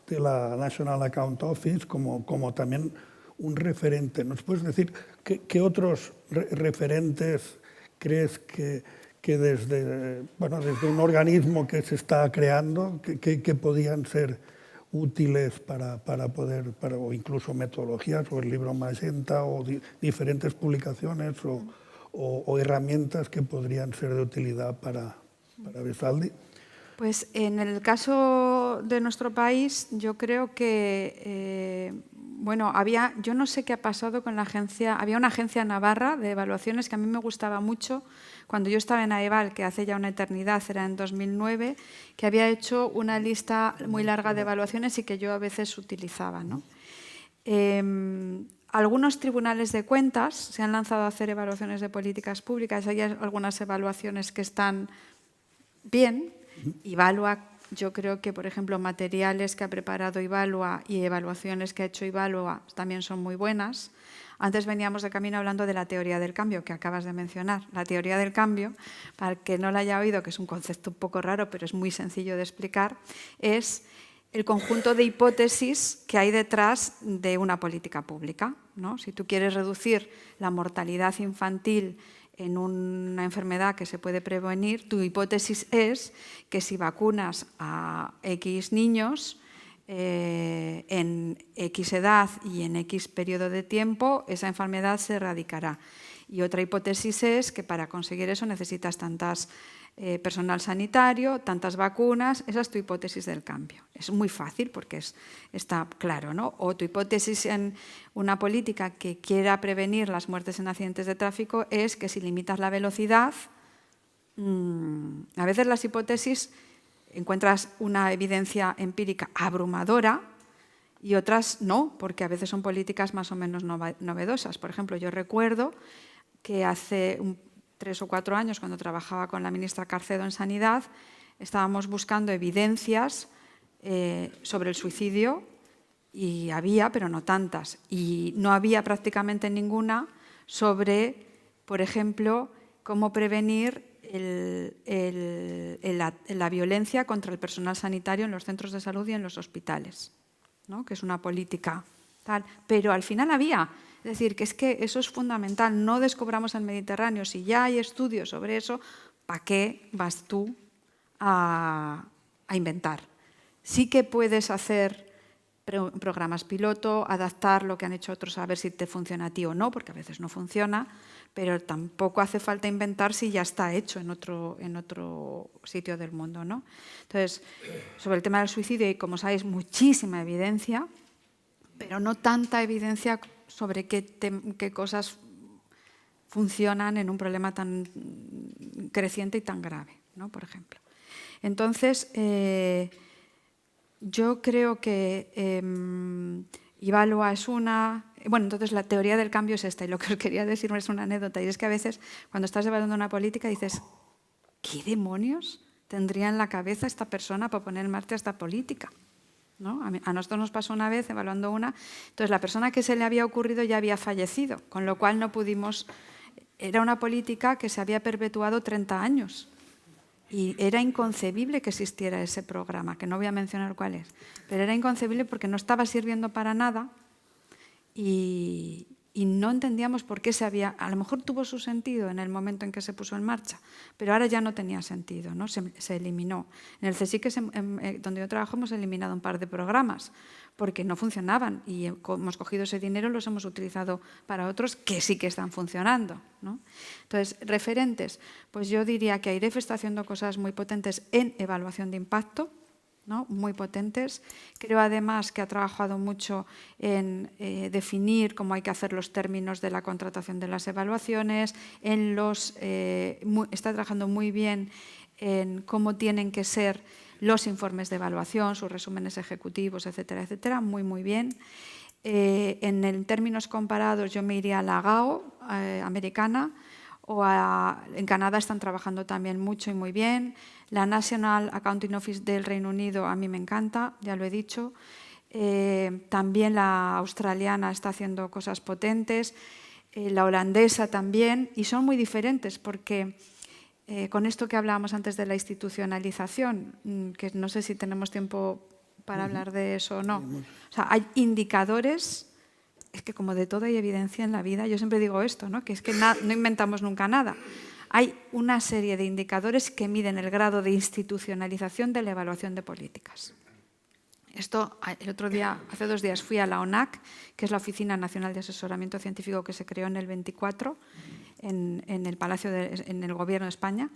de la National Account Office como también un referente. ¿Nos puedes decir qué otros referentes crees que desde un organismo que se está creando que podían ser útiles para poder, o incluso metodologías, o el libro Magenta, o diferentes publicaciones, o herramientas que podrían ser de utilidad para Besaldi? Pues en el caso de nuestro país, yo creo que, yo no sé qué ha pasado con la agencia, había una agencia navarra de evaluaciones que a mí me gustaba mucho, cuando yo estaba en AEVAL, que hace ya una eternidad, era en 2009, que había hecho una lista muy larga de evaluaciones y que yo a veces utilizaba, ¿no? Algunos tribunales de cuentas se han lanzado a hacer evaluaciones de políticas públicas, hay algunas evaluaciones que están bien. Ivalua, yo creo que, por ejemplo, materiales que ha preparado Ivalua y evaluaciones que ha hecho Ivalua también son muy buenas. Antes veníamos de camino hablando de la teoría del cambio, que acabas de mencionar. La teoría del cambio, para el que no la haya oído, que es un concepto un poco raro, pero es muy sencillo de explicar, es el conjunto de hipótesis que hay detrás de una política pública, ¿no? Si tú quieres reducir la mortalidad infantil en una enfermedad que se puede prevenir, tu hipótesis es que si vacunas a X niños en X edad y en X periodo de tiempo, esa enfermedad se erradicará. Y otra hipótesis es que para conseguir eso necesitas tantas personal sanitario, tantas vacunas, esa es tu hipótesis del cambio. Es muy fácil porque está claro, ¿no? O tu hipótesis en una política que quiera prevenir las muertes en accidentes de tráfico es que si limitas la velocidad, a veces las hipótesis encuentras una evidencia empírica abrumadora y otras no, porque a veces son políticas más o menos novedosas. Por ejemplo, yo recuerdo que hace 3 o 4 años, cuando trabajaba con la ministra Carcedo en Sanidad, estábamos buscando evidencias sobre el suicidio y había, pero no tantas. Y no había prácticamente ninguna sobre, por ejemplo, cómo prevenir la violencia contra el personal sanitario en los centros de salud y en los hospitales, ¿no? Que es una política tal. Pero al final había. Es decir, que eso es fundamental, no descubramos el Mediterráneo. Si ya hay estudios sobre eso, ¿para qué vas tú a inventar? Sí que puedes hacer programas piloto, adaptar lo que han hecho otros a ver si te funciona a ti o no, porque a veces no funciona, pero tampoco hace falta inventar si ya está hecho en otro sitio del mundo, ¿no? Entonces, sobre el tema del suicidio hay, como sabéis, muchísima evidencia, pero no tanta evidencia sobre qué cosas funcionan en un problema tan creciente y tan grave, ¿no? Por ejemplo. Entonces, yo creo que Ivalua es una... Bueno, entonces la teoría del cambio es esta, y lo que os quería decir es una anécdota, y es que a veces cuando estás evaluando una política dices, ¿qué demonios tendría en la cabeza esta persona para poner en marcha esta política? ¿No? A nosotros nos pasó una vez evaluando una, entonces la persona que se le había ocurrido ya había fallecido, con lo cual no pudimos... Era una política que se había perpetuado 30 años. Y era inconcebible que existiera ese programa, que no voy a mencionar cuál es, pero era inconcebible porque no estaba sirviendo para nada y no entendíamos por qué se había... A lo mejor tuvo su sentido en el momento en que se puso en marcha, pero ahora ya no tenía sentido, ¿no? Se eliminó. En el CSIC, donde yo trabajo, hemos eliminado un par de programas porque no funcionaban y hemos cogido ese dinero y los hemos utilizado para otros que sí que están funcionando, ¿no? Entonces, referentes, pues yo diría que AIREF está haciendo cosas muy potentes en evaluación de impacto, ¿no? Muy potentes. Creo además que ha trabajado mucho en definir cómo hay que hacer los términos de la contratación de las evaluaciones, está trabajando muy bien en cómo tienen que ser los informes de evaluación, sus resúmenes ejecutivos, etcétera, etcétera, muy, muy bien. En términos comparados yo me iría a la GAO americana, en Canadá están trabajando también mucho y muy bien. La National Accounting Office del Reino Unido a mí me encanta, ya lo he dicho. También la australiana está haciendo cosas potentes, la holandesa también, y son muy diferentes porque con esto que hablábamos antes de la institucionalización, que no sé si tenemos tiempo para hablar de eso o no. O sea, hay indicadores... Es que como de todo hay evidencia en la vida, yo siempre digo esto, ¿no? Que es que no inventamos nunca nada. Hay una serie de indicadores que miden el grado de institucionalización de la evaluación de políticas. Esto, el otro día, hace 2 días, fui a la ONAC, que es la Oficina Nacional de Asesoramiento Científico que se creó en el 24, en el Palacio, en el Gobierno de España,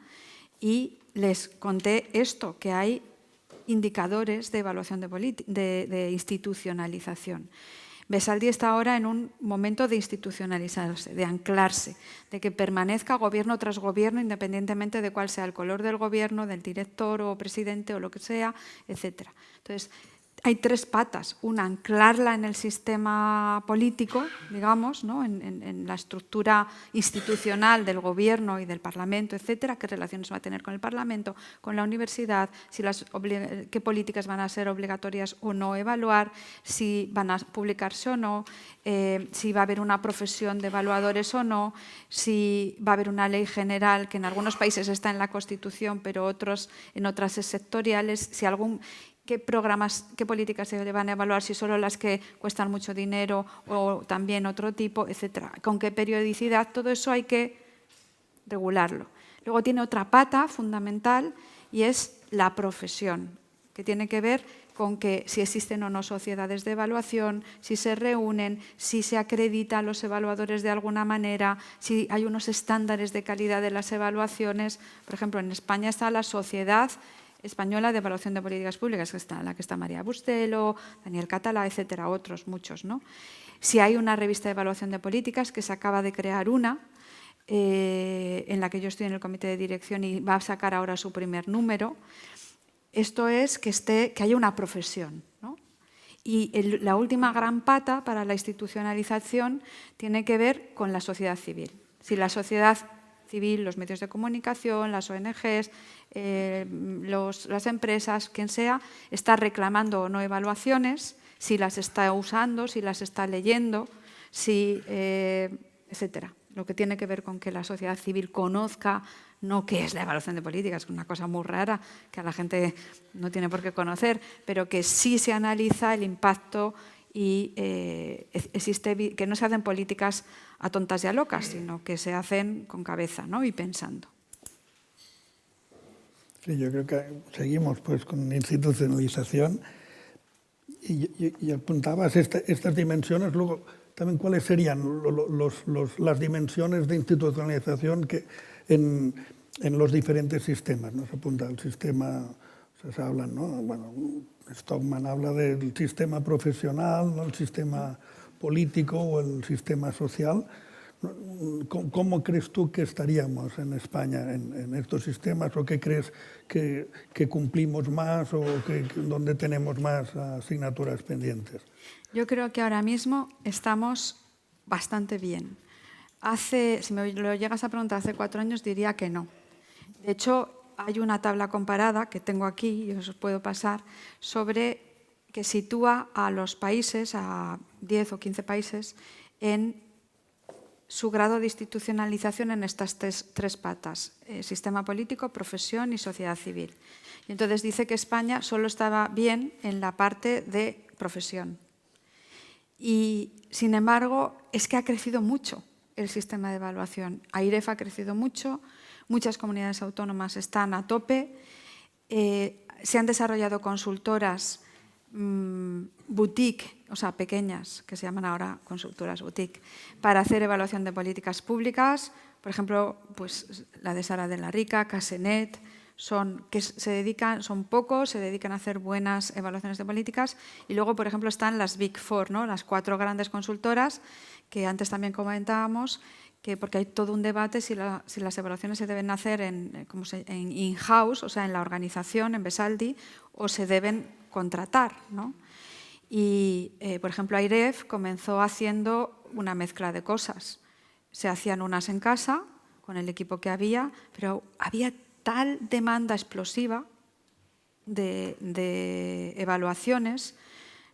y les conté esto, que hay indicadores de evaluación de institucionalización. Besaldi está ahora en un momento de institucionalizarse, de anclarse, de que permanezca gobierno tras gobierno, independientemente de cuál sea el color del gobierno, del director o presidente o lo que sea, etc. Entonces, hay 3 patas. Una, anclarla en el sistema político, digamos, ¿no? en la estructura institucional del gobierno y del Parlamento, etcétera, qué relaciones va a tener con el Parlamento, con la universidad, qué políticas van a ser obligatorias o no evaluar, si van a publicarse o no, si va a haber una profesión de evaluadores o no, si va a haber una ley general que en algunos países está en la Constitución, pero en otras es sectoriales, si qué programas, qué políticas se van a evaluar, si solo las que cuestan mucho dinero o también otro tipo, etcétera. Con qué periodicidad, todo eso hay que regularlo. Luego tiene otra pata fundamental y es la profesión, que tiene que ver con que si existen o no sociedades de evaluación, si se reúnen, si se acreditan los evaluadores de alguna manera, si hay unos estándares de calidad de las evaluaciones. Por ejemplo, en España está la Sociedad Española de Evaluación de Políticas Públicas, la que está María Bustelo, Daniel Catalá, etcétera, otros muchos, ¿no? Si hay una revista de evaluación de políticas, que se acaba de crear una, en la que yo estoy en el comité de dirección y va a sacar ahora su primer número. Esto es que haya una profesión, ¿no? Y la última gran pata para la institucionalización tiene que ver con la sociedad civil. Si la sociedad civil, los medios de comunicación, las ONGs, las empresas, quien sea, está reclamando o no evaluaciones, si las está usando, si las está leyendo, etcétera. Lo que tiene que ver con que la sociedad civil conozca no qué es la evaluación de políticas, que es una cosa muy rara que a la gente no tiene por qué conocer, pero que sí se analiza el impacto y que no se hacen políticas a tontas y a locas, sino que se hacen con cabeza, ¿no? Y pensando. Sí, yo creo que seguimos pues con institucionalización Y apuntabas estas dimensiones, luego también cuáles serían las dimensiones de institucionalización que en los diferentes sistemas, ¿no? Se apunta el sistema, se hablan, ¿no? Bueno, Stockman habla del sistema profesional, ¿no? El sistema político o el sistema social. ¿Cómo crees tú que estaríamos en España en estos sistemas? ¿O qué crees que cumplimos más o dónde tenemos más asignaturas pendientes? Yo creo que ahora mismo estamos bastante bien. Si me lo llegas a preguntar hace 4 años, diría que no. De hecho, hay una tabla comparada que tengo aquí, y os puedo pasar, que sitúa a los países, a 10 o 15 países, en su grado de institucionalización en estas tres patas: sistema político, profesión y sociedad civil. Y entonces dice que España solo estaba bien en la parte de profesión. Y, sin embargo, es que ha crecido mucho el sistema de evaluación. AIREF ha crecido mucho, muchas comunidades autónomas están a tope, se han desarrollado consultoras boutique, o sea, pequeñas, que se llaman ahora consultoras boutique, para hacer evaluación de políticas públicas. Por ejemplo, pues la de Sara de la Rica, Casenet, son pocos, se dedican a hacer buenas evaluaciones de políticas. Y luego, por ejemplo, están las Big Four, ¿no? Las 4 grandes consultoras, que antes también comentábamos, porque hay todo un debate si las evaluaciones se deben hacer en in-house, o sea, en la organización, en Besaldi, o se deben contratar, ¿no? Y, por ejemplo, AIREF comenzó haciendo una mezcla de cosas. Se hacían unas en casa, con el equipo que había, pero había tal demanda explosiva de evaluaciones.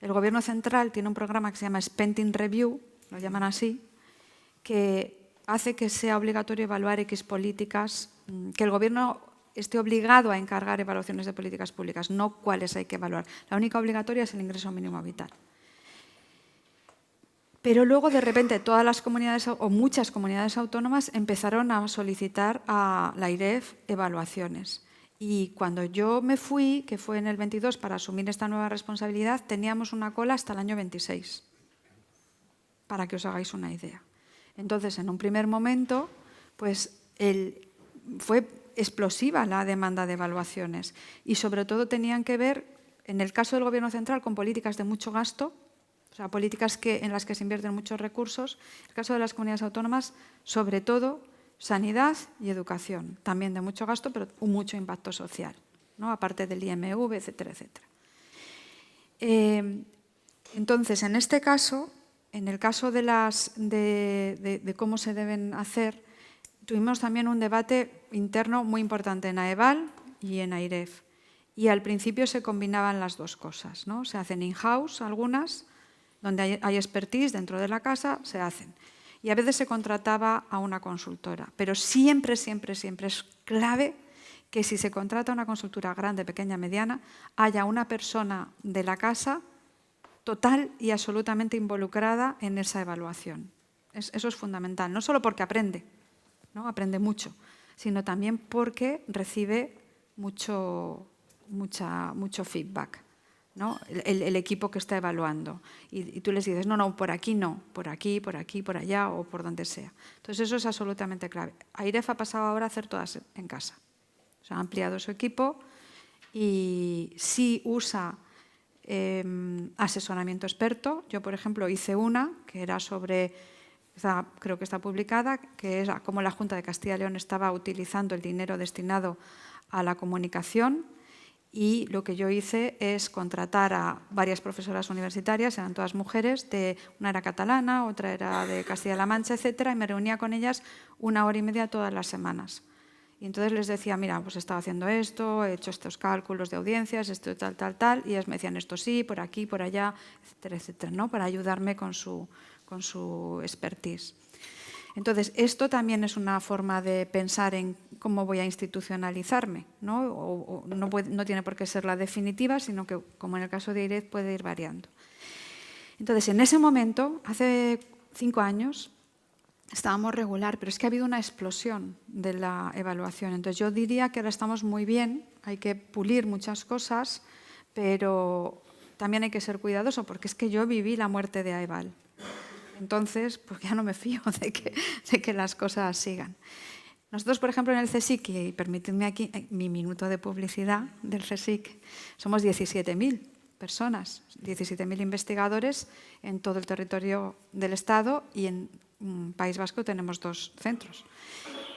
El Gobierno central tiene un programa que se llama Spending Review, lo llaman así, que hace que sea obligatorio evaluar X políticas, que el Gobierno esté obligado a encargar evaluaciones de políticas públicas, no cuáles hay que evaluar. La única obligatoria es el ingreso mínimo vital. Pero luego, de repente, todas las comunidades o muchas comunidades autónomas empezaron a solicitar a la AIREF evaluaciones. Y cuando yo me fui, que fue en el 22, para asumir esta nueva responsabilidad, teníamos una cola hasta el año 26, para que os hagáis una idea. Entonces, en un primer momento, pues fue explosiva la demanda de evaluaciones y, sobre todo, tenían que ver, en el caso del Gobierno central, con políticas de mucho gasto, o sea, políticas en las que se invierten muchos recursos. En el caso de las comunidades autónomas, sobre todo, sanidad y educación, también de mucho gasto, pero mucho impacto social, ¿no? Aparte del IMV, etcétera, etcétera. Entonces, en este caso, en el caso de cómo se deben hacer, tuvimos también un debate interno muy importante en AEVAL y en AIREF. Y al principio se combinaban las dos cosas, ¿no? Se hacen in-house algunas, donde hay expertise dentro de la casa, se hacen. Y a veces se contrataba a una consultora. Pero siempre, siempre, siempre es clave que si se contrata una consultora grande, pequeña, mediana, haya una persona de la casa total y absolutamente involucrada en esa evaluación. Eso es fundamental, no solo porque aprende, ¿no? Aprende mucho, sino también porque recibe mucho feedback, ¿no? El equipo que está evaluando. Y tú les dices, no, por aquí no, por aquí, por aquí, por allá o por donde sea. Entonces eso es absolutamente clave. AIREF ha pasado ahora a hacer todas en casa. O sea, ha ampliado su equipo y sí usa asesoramiento experto. Yo, por ejemplo, hice una que era creo que está publicada, que era cómo la Junta de Castilla y León estaba utilizando el dinero destinado a la comunicación. Y lo que yo hice es contratar a varias profesoras universitarias, eran todas mujeres, una era catalana, otra era de Castilla-La Mancha, etcétera, y me reunía con ellas 1 hora y media todas las semanas. Y entonces les decía, mira, pues he estado haciendo esto, he hecho estos cálculos de audiencias, esto tal, tal, tal, y ellas me decían esto sí, por aquí, por allá, etcétera, etcétera, ¿no? Para ayudarme con su expertise. Entonces, esto también es una forma de pensar en cómo voy a institucionalizarme, ¿no? No tiene por qué ser la definitiva, sino que, como en el caso de AIREF, puede ir variando. Entonces, en ese momento, hace 5 años, estábamos regular, pero es que ha habido una explosión de la evaluación. Entonces, yo diría que ahora estamos muy bien, hay que pulir muchas cosas, pero también hay que ser cuidadoso, porque es que yo viví la muerte de Aibal. Entonces, pues ya no me fío de que las cosas sigan. Nosotros, por ejemplo, en el CSIC, y permitidme aquí mi minuto de publicidad del CSIC, somos 17.000 personas, 17.000 investigadores en todo el territorio del Estado, y en País Vasco tenemos 2 centros.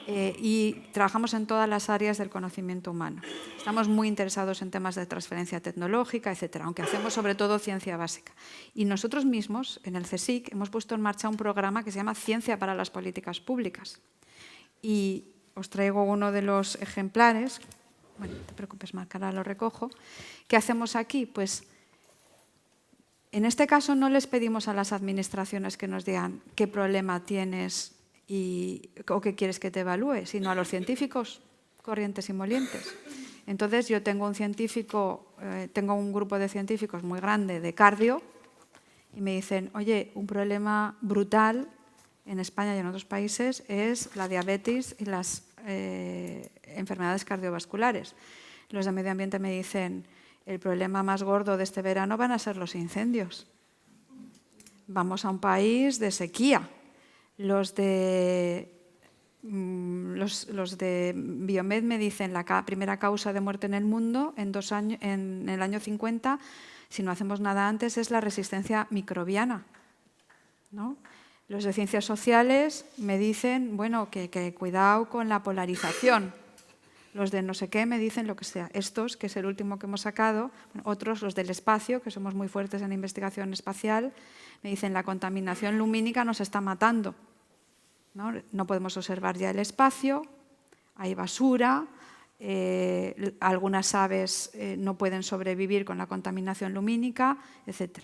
Y trabajamos en todas las áreas del conocimiento humano. Estamos muy interesados en temas de transferencia tecnológica, etcétera, aunque hacemos sobre todo ciencia básica. Y nosotros mismos, en el CSIC, hemos puesto en marcha un programa que se llama Ciencia para las Políticas Públicas. Y os traigo uno de los ejemplares, bueno, no te preocupes, Marc, ahora lo recojo. ¿Qué hacemos aquí? Pues en este caso no les pedimos a las administraciones que nos digan qué problema tienes o qué quieres que te evalúe, sino a los científicos corrientes y molientes. Entonces yo tengo un grupo de científicos muy grande de cardio y me dicen, oye, un problema brutal en España y en otros países es la diabetes y las enfermedades cardiovasculares. Los de medio ambiente me dicen, el problema más gordo de este verano van a ser los incendios. Vamos a un país de sequía. Los de Biomed me dicen la primera causa de muerte en el mundo en el año 50, si no hacemos nada antes, es la resistencia microbiana, ¿no? Los de ciencias sociales me dicen, bueno, que cuidado con la polarización. Los de no sé qué me dicen lo que sea. Estos, que es el último que hemos sacado, otros, los del espacio, que somos muy fuertes en investigación espacial, me dicen la contaminación lumínica nos está matando. No podemos observar ya el espacio, hay basura, algunas aves no pueden sobrevivir con la contaminación lumínica, etc.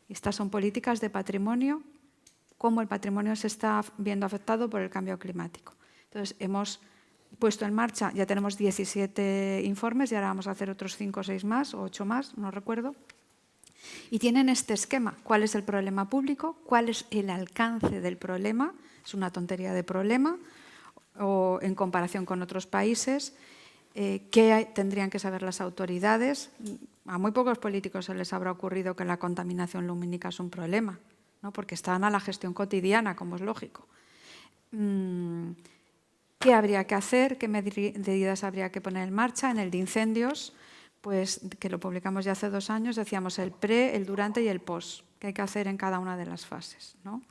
Estas son políticas de patrimonio, cómo el patrimonio se está viendo afectado por el cambio climático. Entonces, hemos puesto en marcha, ya tenemos 17 informes y ahora vamos a hacer otros 5 o 6 más, o 8 más, no recuerdo. Y tienen este esquema, cuál es el problema público, cuál es el alcance del problema, es una tontería de problema, o en comparación con otros países, qué tendrían que saber las autoridades. A muy pocos políticos se les habrá ocurrido que la contaminación lumínica es un problema, ¿no? Porque están a la gestión cotidiana, como es lógico. ¿Qué habría que hacer? ¿Qué medidas habría que poner en marcha? En el de incendios, pues que lo publicamos ya hace 2 años, decíamos el pre, el durante y el post, que hay que hacer en cada una de las fases, ¿no?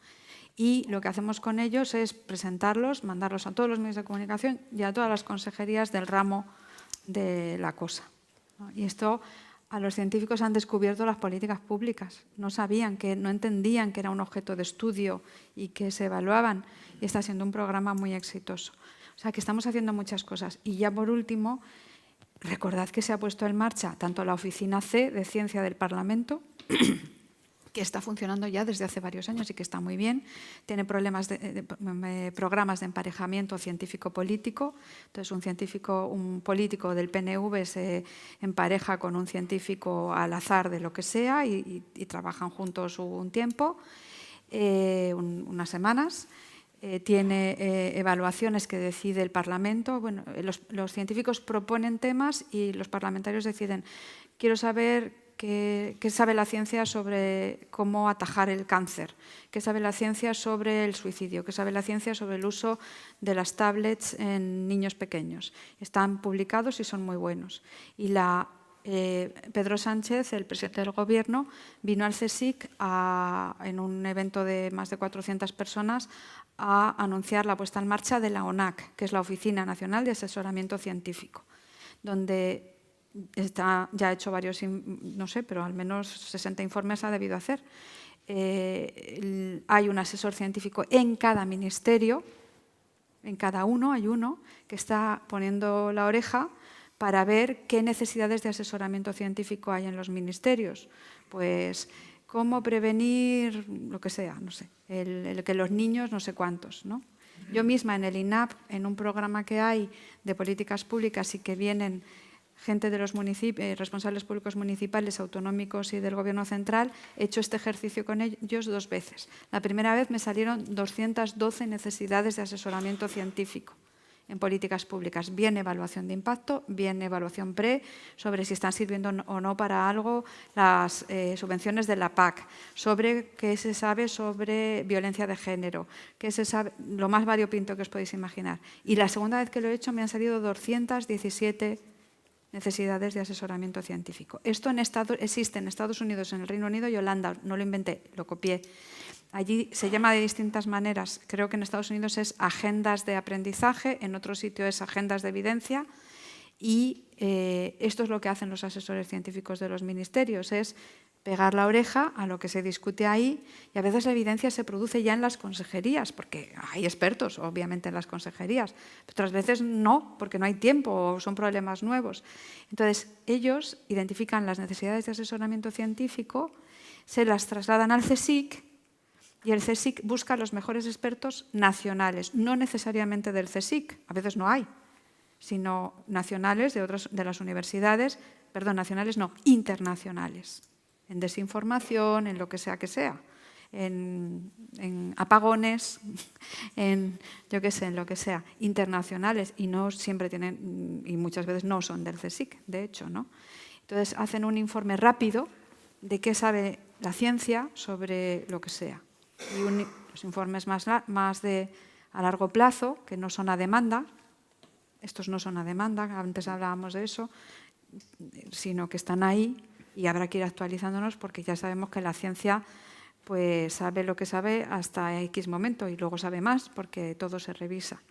Y lo que hacemos con ellos es presentarlos, mandarlos a todos los medios de comunicación y a todas las consejerías del ramo de la cosa, ¿no? Y esto a los científicos han descubierto las políticas públicas. No sabían, no entendían que era un objeto de estudio y que se evaluaban. Y está siendo un programa muy exitoso. O sea, que estamos haciendo muchas cosas. Y ya por último, recordad que se ha puesto en marcha tanto la Oficina C de Ciencia del Parlamento, que está funcionando ya desde hace varios años y que está muy bien. Tiene programas de emparejamiento científico-político. Entonces, un político del PNV se empareja con un científico al azar de lo que sea y trabajan juntos un tiempo, unas semanas. Tiene evaluaciones que decide el Parlamento. Bueno, los científicos proponen temas y los parlamentarios deciden. Quiero saber qué sabe la ciencia sobre cómo atajar el cáncer, qué sabe la ciencia sobre el suicidio, qué sabe la ciencia sobre el uso de las tablets en niños pequeños. Están publicados y son muy buenos. Y Pedro Sánchez, el presidente del Gobierno, vino al CSIC en un evento de más de 400 personas a anunciar la puesta en marcha de la ONAC, que es la Oficina Nacional de Asesoramiento Científico, donde ya ha hecho varios, no sé, pero al menos 60 informes ha debido hacer. Hay un asesor científico en cada ministerio, en cada uno hay uno que está poniendo la oreja para ver qué necesidades de asesoramiento científico hay en los ministerios. Pues cómo prevenir, lo que sea, no sé, el que los niños no sé cuántos, ¿no? Yo misma en el INAP, en un programa que hay de políticas públicas y que vienen gente de los responsables públicos municipales, autonómicos y del Gobierno central, he hecho este ejercicio con ellos 2 veces. La primera vez me salieron 212 necesidades de asesoramiento científico en políticas públicas, bien evaluación de impacto, bien evaluación pre, sobre si están sirviendo o no para algo las subvenciones de la PAC, sobre qué se sabe sobre violencia de género, qué se sabe, lo más variopinto que os podéis imaginar. Y la segunda vez que lo he hecho me han salido 217 necesidades de asesoramiento científico. Esto existe en Estados Unidos, en el Reino Unido y Holanda, no lo inventé, lo copié. Allí se llama de distintas maneras, creo que en Estados Unidos es agendas de aprendizaje, en otro sitio es agendas de evidencia y esto es lo que hacen los asesores científicos de los ministerios, es pegar la oreja a lo que se discute ahí y a veces la evidencia se produce ya en las consejerías, porque hay expertos obviamente en las consejerías, pero otras veces no, porque no hay tiempo o son problemas nuevos. Entonces ellos identifican las necesidades de asesoramiento científico, se las trasladan al CSIC y el CSIC busca los mejores expertos nacionales, no necesariamente del CSIC, a veces no hay, sino nacionales de las universidades, perdón, nacionales no, internacionales, en desinformación, en lo que sea, en apagones, en yo qué sé, en lo que sea, internacionales, y no siempre tienen, y muchas veces no son del CSIC, de hecho, ¿no? Entonces hacen un informe rápido de qué sabe la ciencia sobre lo que sea. Y los informes más a largo plazo, que no son a demanda, estos no son a demanda, antes hablábamos de eso, sino que están ahí y habrá que ir actualizándonos porque ya sabemos que la ciencia pues sabe lo que sabe hasta X momento y luego sabe más porque todo se revisa.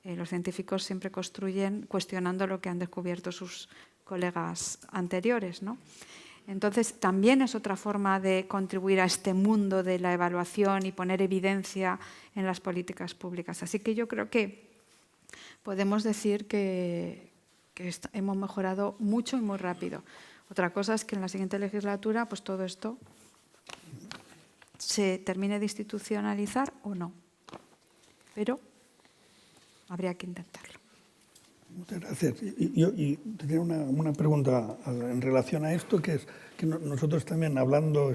Los científicos siempre construyen cuestionando lo que han descubierto sus colegas anteriores, ¿no? Entonces, también es otra forma de contribuir a este mundo de la evaluación y poner evidencia en las políticas públicas. Así que yo creo que podemos decir que hemos mejorado mucho y muy rápido. Otra cosa es que en la siguiente legislatura pues todo esto se termine de institucionalizar o no. Pero habría que intentarlo. Muchas gracias. Y tenía una pregunta en relación a esto, que es que nosotros también hablando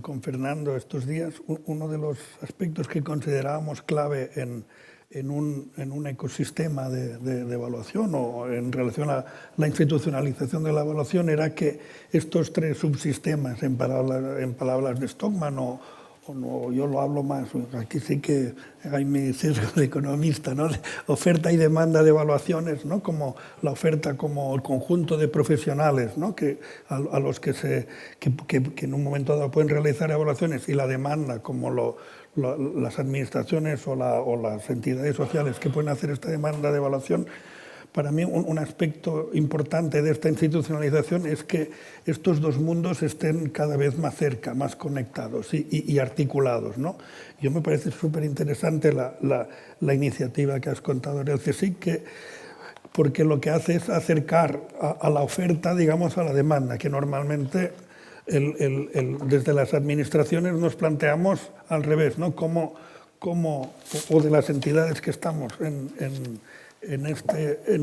con Fernando estos días, uno de los aspectos que considerábamos clave en un ecosistema de evaluación o en relación a la institucionalización de la evaluación era que estos tres subsistemas, en palabras de Stockman o no, yo lo hablo más, aquí sí que hay mi sesgo de economista, ¿no? Oferta y demanda de evaluaciones, ¿no? Como la oferta como el conjunto de profesionales, ¿no? A los que en un momento dado pueden realizar evaluaciones, y la demanda como las administraciones o las entidades sociales que pueden hacer esta demanda de evaluación. Para mí un aspecto importante de esta institucionalización es que estos dos mundos estén cada vez más cerca, más conectados y articulados, ¿no? Yo me parece súper interesante la iniciativa que has contado en el CSIC, porque lo que hace es acercar a la oferta, digamos, a la demanda, que normalmente desde las administraciones nos planteamos al revés, ¿no? O de las entidades que estamos en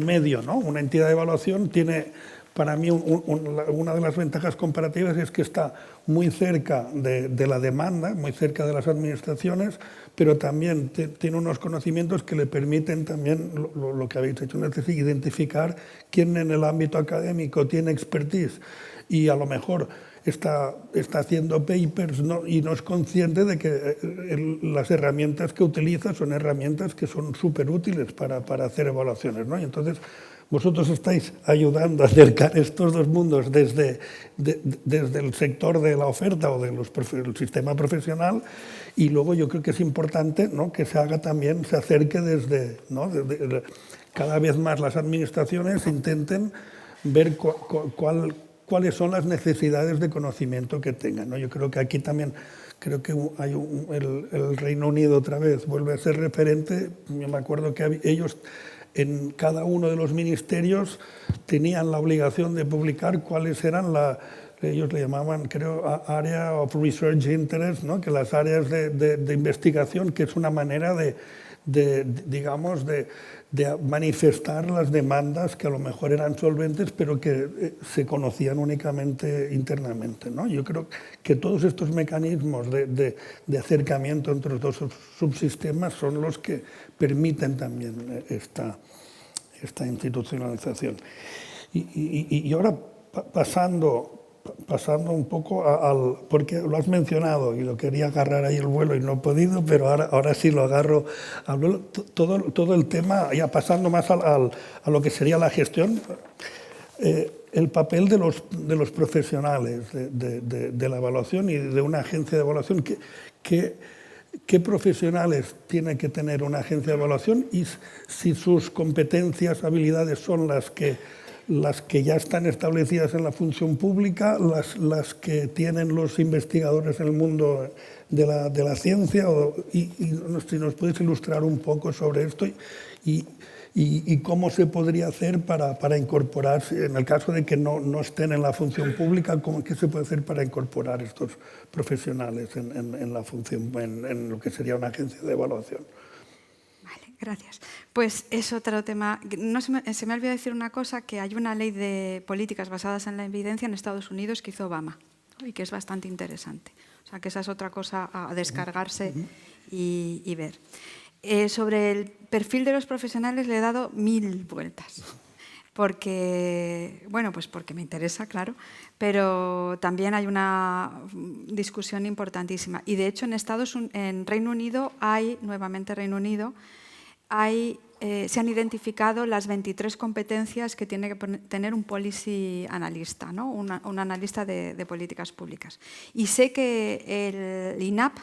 medio, ¿no? Una entidad de evaluación tiene, para mí, una de las ventajas comparativas es que está muy cerca de la demanda, muy cerca de las administraciones, pero también tiene unos conocimientos que le permiten también, lo que habéis hecho, identificar quién en el ámbito académico tiene expertise y a lo mejor está haciendo papers, ¿no? Y no es consciente de que las herramientas que utiliza son herramientas que son súper útiles para hacer evaluaciones, ¿no? Y entonces vosotros estáis ayudando a acercar estos dos mundos desde el sector de la oferta o del sistema profesional, y luego yo creo que es importante, ¿no? Que se haga también, se acerque desde, ¿no? Cada vez más las administraciones intenten ver cuáles son las necesidades de conocimiento que tengan, ¿no? Yo creo que aquí también, creo que el Reino Unido otra vez vuelve a ser referente. Yo me acuerdo que ellos en cada uno de los ministerios tenían la obligación de publicar cuáles eran ellos le llamaban, creo, Area of Research Interest, ¿no? Que las áreas de investigación, que es una manera de digamos, de manifestar las demandas que a lo mejor eran solventes, pero que se conocían únicamente internamente, ¿no? Yo creo que todos estos mecanismos de acercamiento entre los dos subsistemas son los que permiten también esta institucionalización. Y ahora pasando un poco porque lo has mencionado y lo quería agarrar ahí el vuelo y no he podido, pero ahora sí lo agarro al vuelo, todo el tema, ya pasando más a lo que sería la gestión, el papel de los profesionales de la evaluación y de una agencia de evaluación. ¿Qué profesionales tiene que tener una agencia de evaluación y si sus competencias, habilidades son las que ya están establecidas en la función pública, las que tienen los investigadores en el mundo de la ciencia? Si nos puedes ilustrar un poco sobre esto y cómo se podría hacer para incorporarse, en el caso de que no estén en la función pública, ¿qué se puede hacer para incorporar estos profesionales en la función, en lo que sería una agencia de evaluación? Vale, gracias. Pues es otro tema. No se me ha olvidado decir una cosa, que hay una ley de políticas basadas en la evidencia en Estados Unidos que hizo Obama, ¿no? Y que es bastante interesante. O sea, que esa es otra cosa a descargarse y ver. Sobre el perfil de los profesionales le he dado 1000 vueltas. Porque, bueno, pues porque me interesa, claro, pero también hay una discusión importantísima. Y de hecho en Reino Unido se han identificado las 23 competencias que tiene que tener un policy analista, ¿no? un analista de políticas públicas. Y sé que el INAP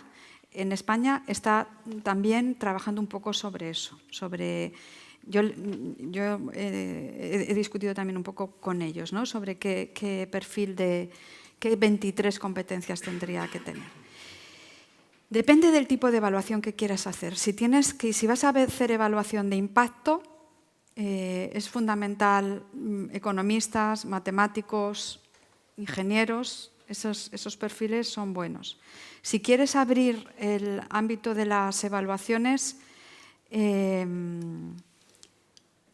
en España está también trabajando un poco sobre eso, Yo he discutido también un poco con ellos, ¿no? Sobre qué perfil qué 23 competencias tendría que tener. Depende del tipo de evaluación que quieras hacer. Si vas a hacer evaluación de impacto, es fundamental economistas, matemáticos, ingenieros, esos perfiles son buenos. Si quieres abrir el ámbito de las evaluaciones,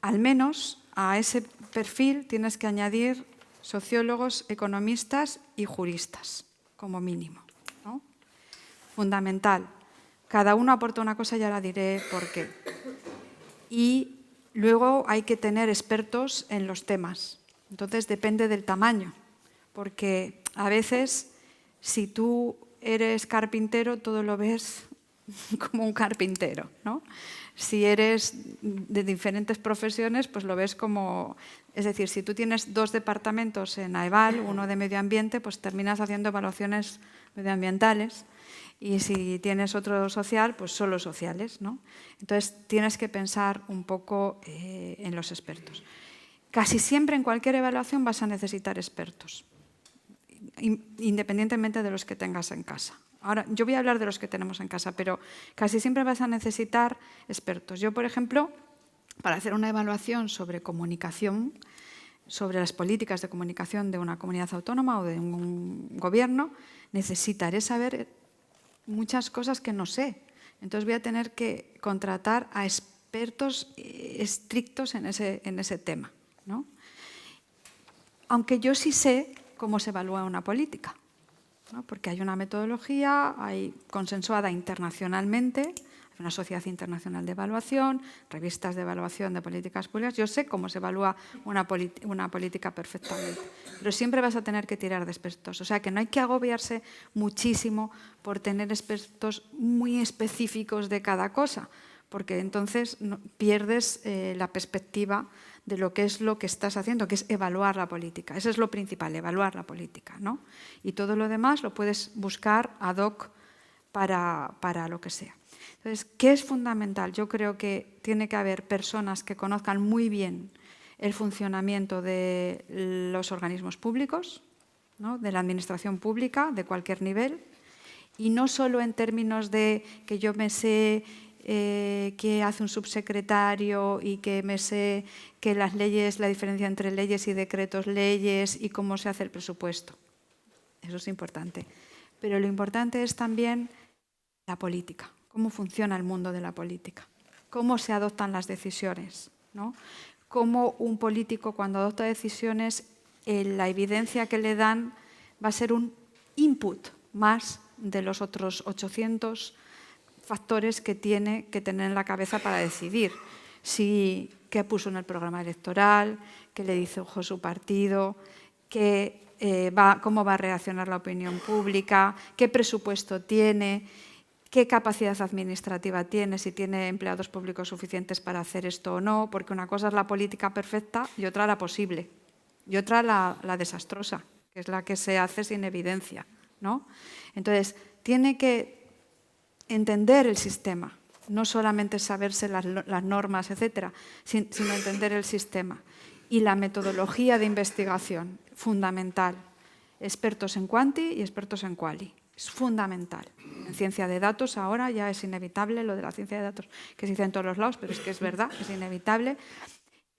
al menos a ese perfil tienes que añadir sociólogos, economistas y juristas, como mínimo, ¿no? Fundamental. Cada uno aporta una cosa y ahora diré por qué. Y luego hay que tener expertos en los temas. Entonces depende del tamaño, porque a veces si tú eres carpintero todo lo ves como un carpintero, ¿no? Si eres de diferentes profesiones, pues lo ves como... Es decir, si tú tienes 2 departamentos en AEVAL, uno de medio ambiente, pues terminas haciendo evaluaciones medioambientales. Y si tienes otro social, pues solo sociales, ¿no? Entonces tienes que pensar un poco en los expertos. Casi siempre en cualquier evaluación vas a necesitar expertos, independientemente de los que tengas en casa. Ahora, yo voy a hablar de los que tenemos en casa, pero casi siempre vas a necesitar expertos. Yo, por ejemplo, para hacer una evaluación sobre comunicación, sobre las políticas de comunicación de una comunidad autónoma o de un gobierno, necesitaré saber muchas cosas que no sé. Entonces voy a tener que contratar a expertos estrictos en ese tema, ¿no? Aunque yo sí sé cómo se evalúa una política, ¿no? Porque hay una metodología, hay consensuada internacionalmente, hay una sociedad internacional de evaluación, revistas de evaluación de políticas públicas. Yo sé cómo se evalúa una política perfectamente, pero siempre vas a tener que tirar de expertos. O sea que no hay que agobiarse muchísimo por tener expertos muy específicos de cada cosa, porque entonces pierdes la perspectiva de lo que es lo que estás haciendo, que es evaluar la política. Eso es lo principal, evaluar la política, ¿no? Y todo lo demás lo puedes buscar ad hoc para lo que sea. Entonces, ¿qué es fundamental? Yo creo que tiene que haber personas que conozcan muy bien el funcionamiento de los organismos públicos, ¿no? De la administración pública, de cualquier nivel, y no solo en términos de que yo me sé qué hace un subsecretario y que me sé que las leyes, la diferencia entre leyes y decretos leyes y cómo se hace el presupuesto. Eso es importante. Pero lo importante es también la política, cómo funciona el mundo de la política. cómo se adoptan las decisiones, ¿no? Cómo un político, cuando adopta decisiones, la evidencia que le dan va a ser un input más de los otros 800 factores que tiene que tener en la cabeza para decidir. Qué puso en el programa electoral, qué le dijo su partido, cómo va a reaccionar la opinión pública, qué presupuesto tiene, qué capacidad administrativa tiene, si tiene empleados públicos suficientes para hacer esto o no, porque una cosa es la política perfecta y otra la posible, y otra la desastrosa, que es la que se hace sin evidencia, ¿no? Entonces, tiene que entender el sistema, no solamente saberse las normas, etcétera, sino entender el sistema. Y la metodología de investigación, fundamental. Expertos en quanti y expertos en quali. Es fundamental. En ciencia de datos ahora ya es inevitable lo de la ciencia de datos, que se dice en todos los lados, pero es que es verdad, es inevitable.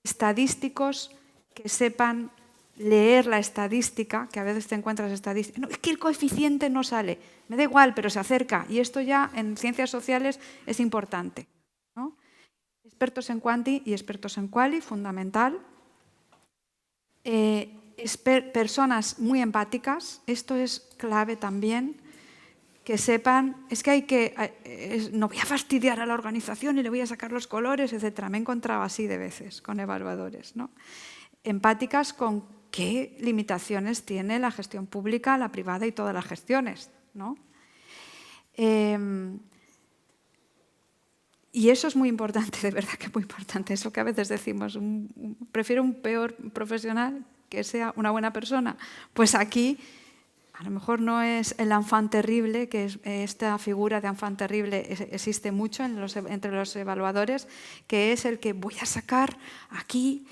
Estadísticos que sepan leer la estadística, que a veces te encuentras estadística. No, es que el coeficiente no sale. Me da igual, pero se acerca. Y esto ya en ciencias sociales es importante, ¿no? Expertos en quanti y expertos en quali, fundamental. Personas muy empáticas, esto es clave también, que sepan, es que no voy a fastidiar a la organización y le voy a sacar los colores, etcétera. Me he encontrado así de veces con evaluadores, ¿no? Empáticas con qué limitaciones tiene la gestión pública, la privada y todas las gestiones, ¿no? Y eso es muy importante, de verdad que es muy importante. Eso que a veces decimos, prefiero un peor profesional que sea una buena persona. Pues aquí a lo mejor no es el enfant terrible, que esta figura de enfant terrible existe mucho entre los evaluadores, que es el que voy a sacar aquí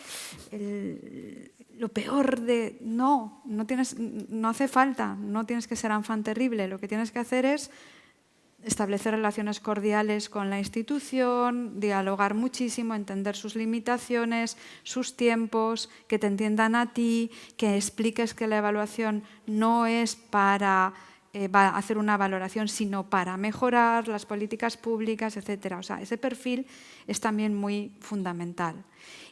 lo peor de... No hace falta, no tienes que ser enfant terrible. Lo que tienes que hacer es establecer relaciones cordiales con la institución, dialogar muchísimo, entender sus limitaciones, sus tiempos, que te entiendan a ti, que expliques que la evaluación no es para hacer una valoración, sino para mejorar las políticas públicas, etc. O sea, ese perfil es también muy fundamental.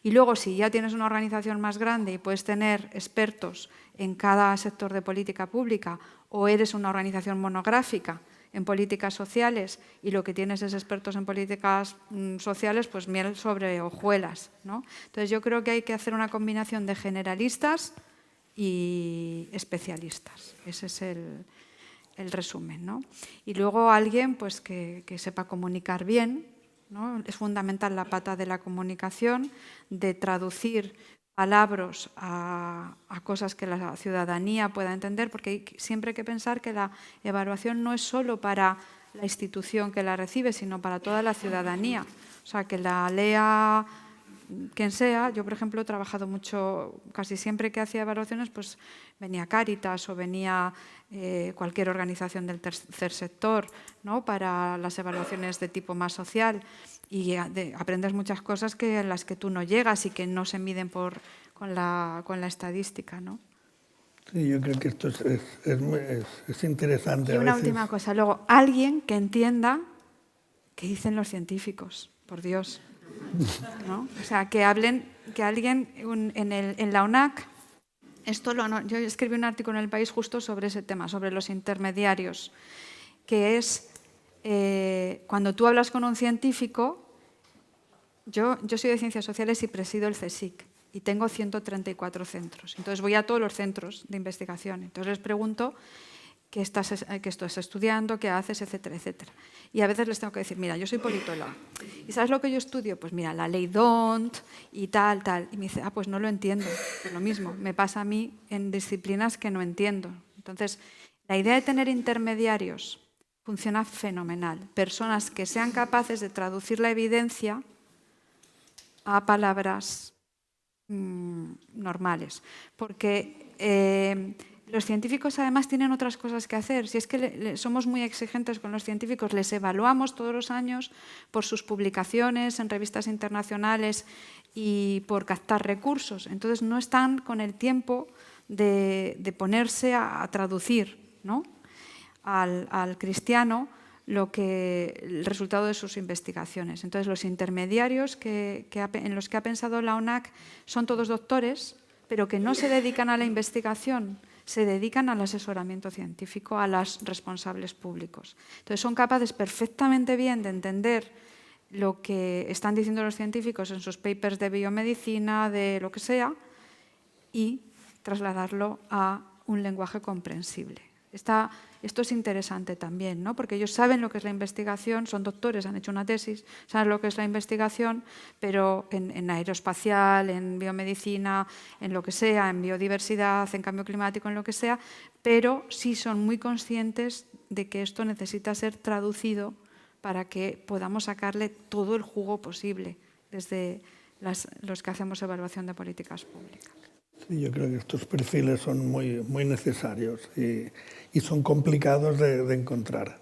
Y luego, si ya tienes una organización más grande y puedes tener expertos en cada sector de política pública, o eres una organización monográfica en políticas sociales y lo que tienes es expertos en políticas sociales, pues miel sobre hojuelas, ¿no? Entonces yo creo que hay que hacer una combinación de generalistas y especialistas. Ese es el resumen, ¿no? Y luego alguien pues, que sepa comunicar bien, ¿no? Es fundamental la pata de la comunicación, de traducir palabras a cosas que la ciudadanía pueda entender, porque siempre hay que pensar que la evaluación no es solo para la institución que la recibe, sino para toda la ciudadanía. O sea, que la lea quien sea. Yo, por ejemplo, he trabajado mucho, casi siempre que hacía evaluaciones, pues venía Cáritas o venía cualquier organización del tercer sector, ¿no? Para las evaluaciones de tipo más social. Y aprendes muchas cosas en las que tú no llegas y que no se miden con la estadística, ¿no? Sí, yo creo que esto es interesante. Y una última cosa, luego, alguien que entienda qué dicen los científicos, por Dios, ¿no? O sea, que alguien en la ONAC, yo escribí un artículo en El País justo sobre ese tema, sobre los intermediarios, que es... cuando tú hablas con un científico, yo soy de Ciencias Sociales y presido el CSIC y tengo 134 centros. Entonces voy a todos los centros de investigación. Entonces les pregunto qué estás estudiando, qué haces, etcétera, etcétera. Y a veces les tengo que decir, mira, yo soy politóloga. ¿Y sabes lo que yo estudio? Pues mira, la ley D'Hondt y tal. Y me dice, pues no lo entiendo. Pues lo mismo, me pasa a mí en disciplinas que no entiendo. Entonces, la idea de tener intermediarios funciona fenomenal. Personas que sean capaces de traducir la evidencia a palabras normales. Porque los científicos además tienen otras cosas que hacer. Si es que somos muy exigentes con los científicos, les evaluamos todos los años por sus publicaciones en revistas internacionales y por captar recursos. Entonces no están con el tiempo de ponerse a traducir, ¿no? Al cristiano el resultado de sus investigaciones. Entonces, los intermediarios en los que ha pensado la ONAC son todos doctores, pero que no se dedican a la investigación, se dedican al asesoramiento científico, a los responsables públicos. Entonces, son capaces perfectamente bien de entender lo que están diciendo los científicos en sus papers de biomedicina, de lo que sea, y trasladarlo a un lenguaje comprensible. Esto es interesante también, ¿no? Porque ellos saben lo que es la investigación, son doctores, han hecho una tesis, saben lo que es la investigación, pero en aeroespacial, en biomedicina, en lo que sea, en biodiversidad, en cambio climático, en lo que sea, pero sí son muy conscientes de que esto necesita ser traducido para que podamos sacarle todo el jugo posible desde los que hacemos evaluación de políticas públicas. Sí, yo creo que estos perfiles son muy, muy necesarios y son complicados de encontrar.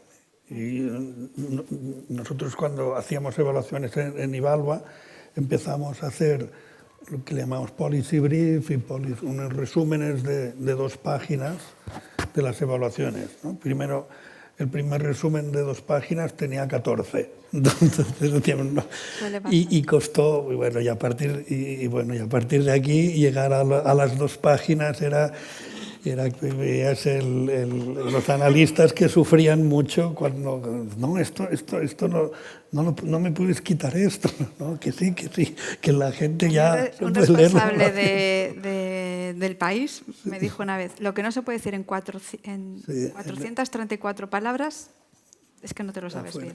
Y nosotros cuando hacíamos evaluaciones en Ivalua empezamos a hacer lo que le llamamos policy brief y unos resúmenes de 2 páginas de las evaluaciones, ¿no? Primero, el primer resumen de 2 páginas tenía 14. Entonces decíamos, no. Y costó, y bueno, y a partir de aquí llegar a las 2 páginas era que veías los analistas que sufrían mucho cuando, no, esto no me puedes quitar esto, ¿no? Que sí, que la gente ya... Un responsable del país me dijo una vez, lo que no se puede decir en 434 palabras es que no te lo sabes bien.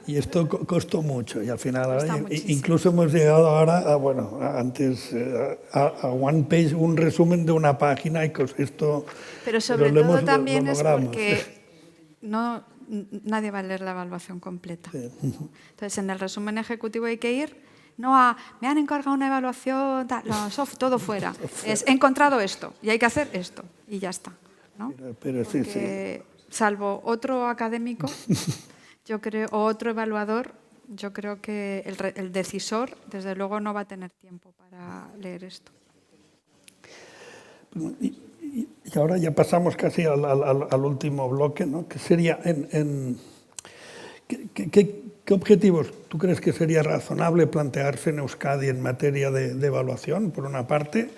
Y esto costó mucho y al final incluso hemos llegado ahora antes a one page, un resumen de 1 página y esto... Pero sobre todo también es porque nadie va a leer la evaluación completa. Sí. Entonces, en el resumen ejecutivo hay que ir no a me han encargado una evaluación, todo fuera. Es he encontrado esto y hay que hacer esto y ya está, ¿no? Pero porque, salvo otro académico... Yo creo, o otro evaluador, yo creo que el decisor, desde luego, no va a tener tiempo para leer esto. Y ahora ya pasamos casi al último bloque, ¿no? Que sería ¿qué objetivos tú crees que sería razonable plantearse en Euskadi en materia de evaluación, por una parte?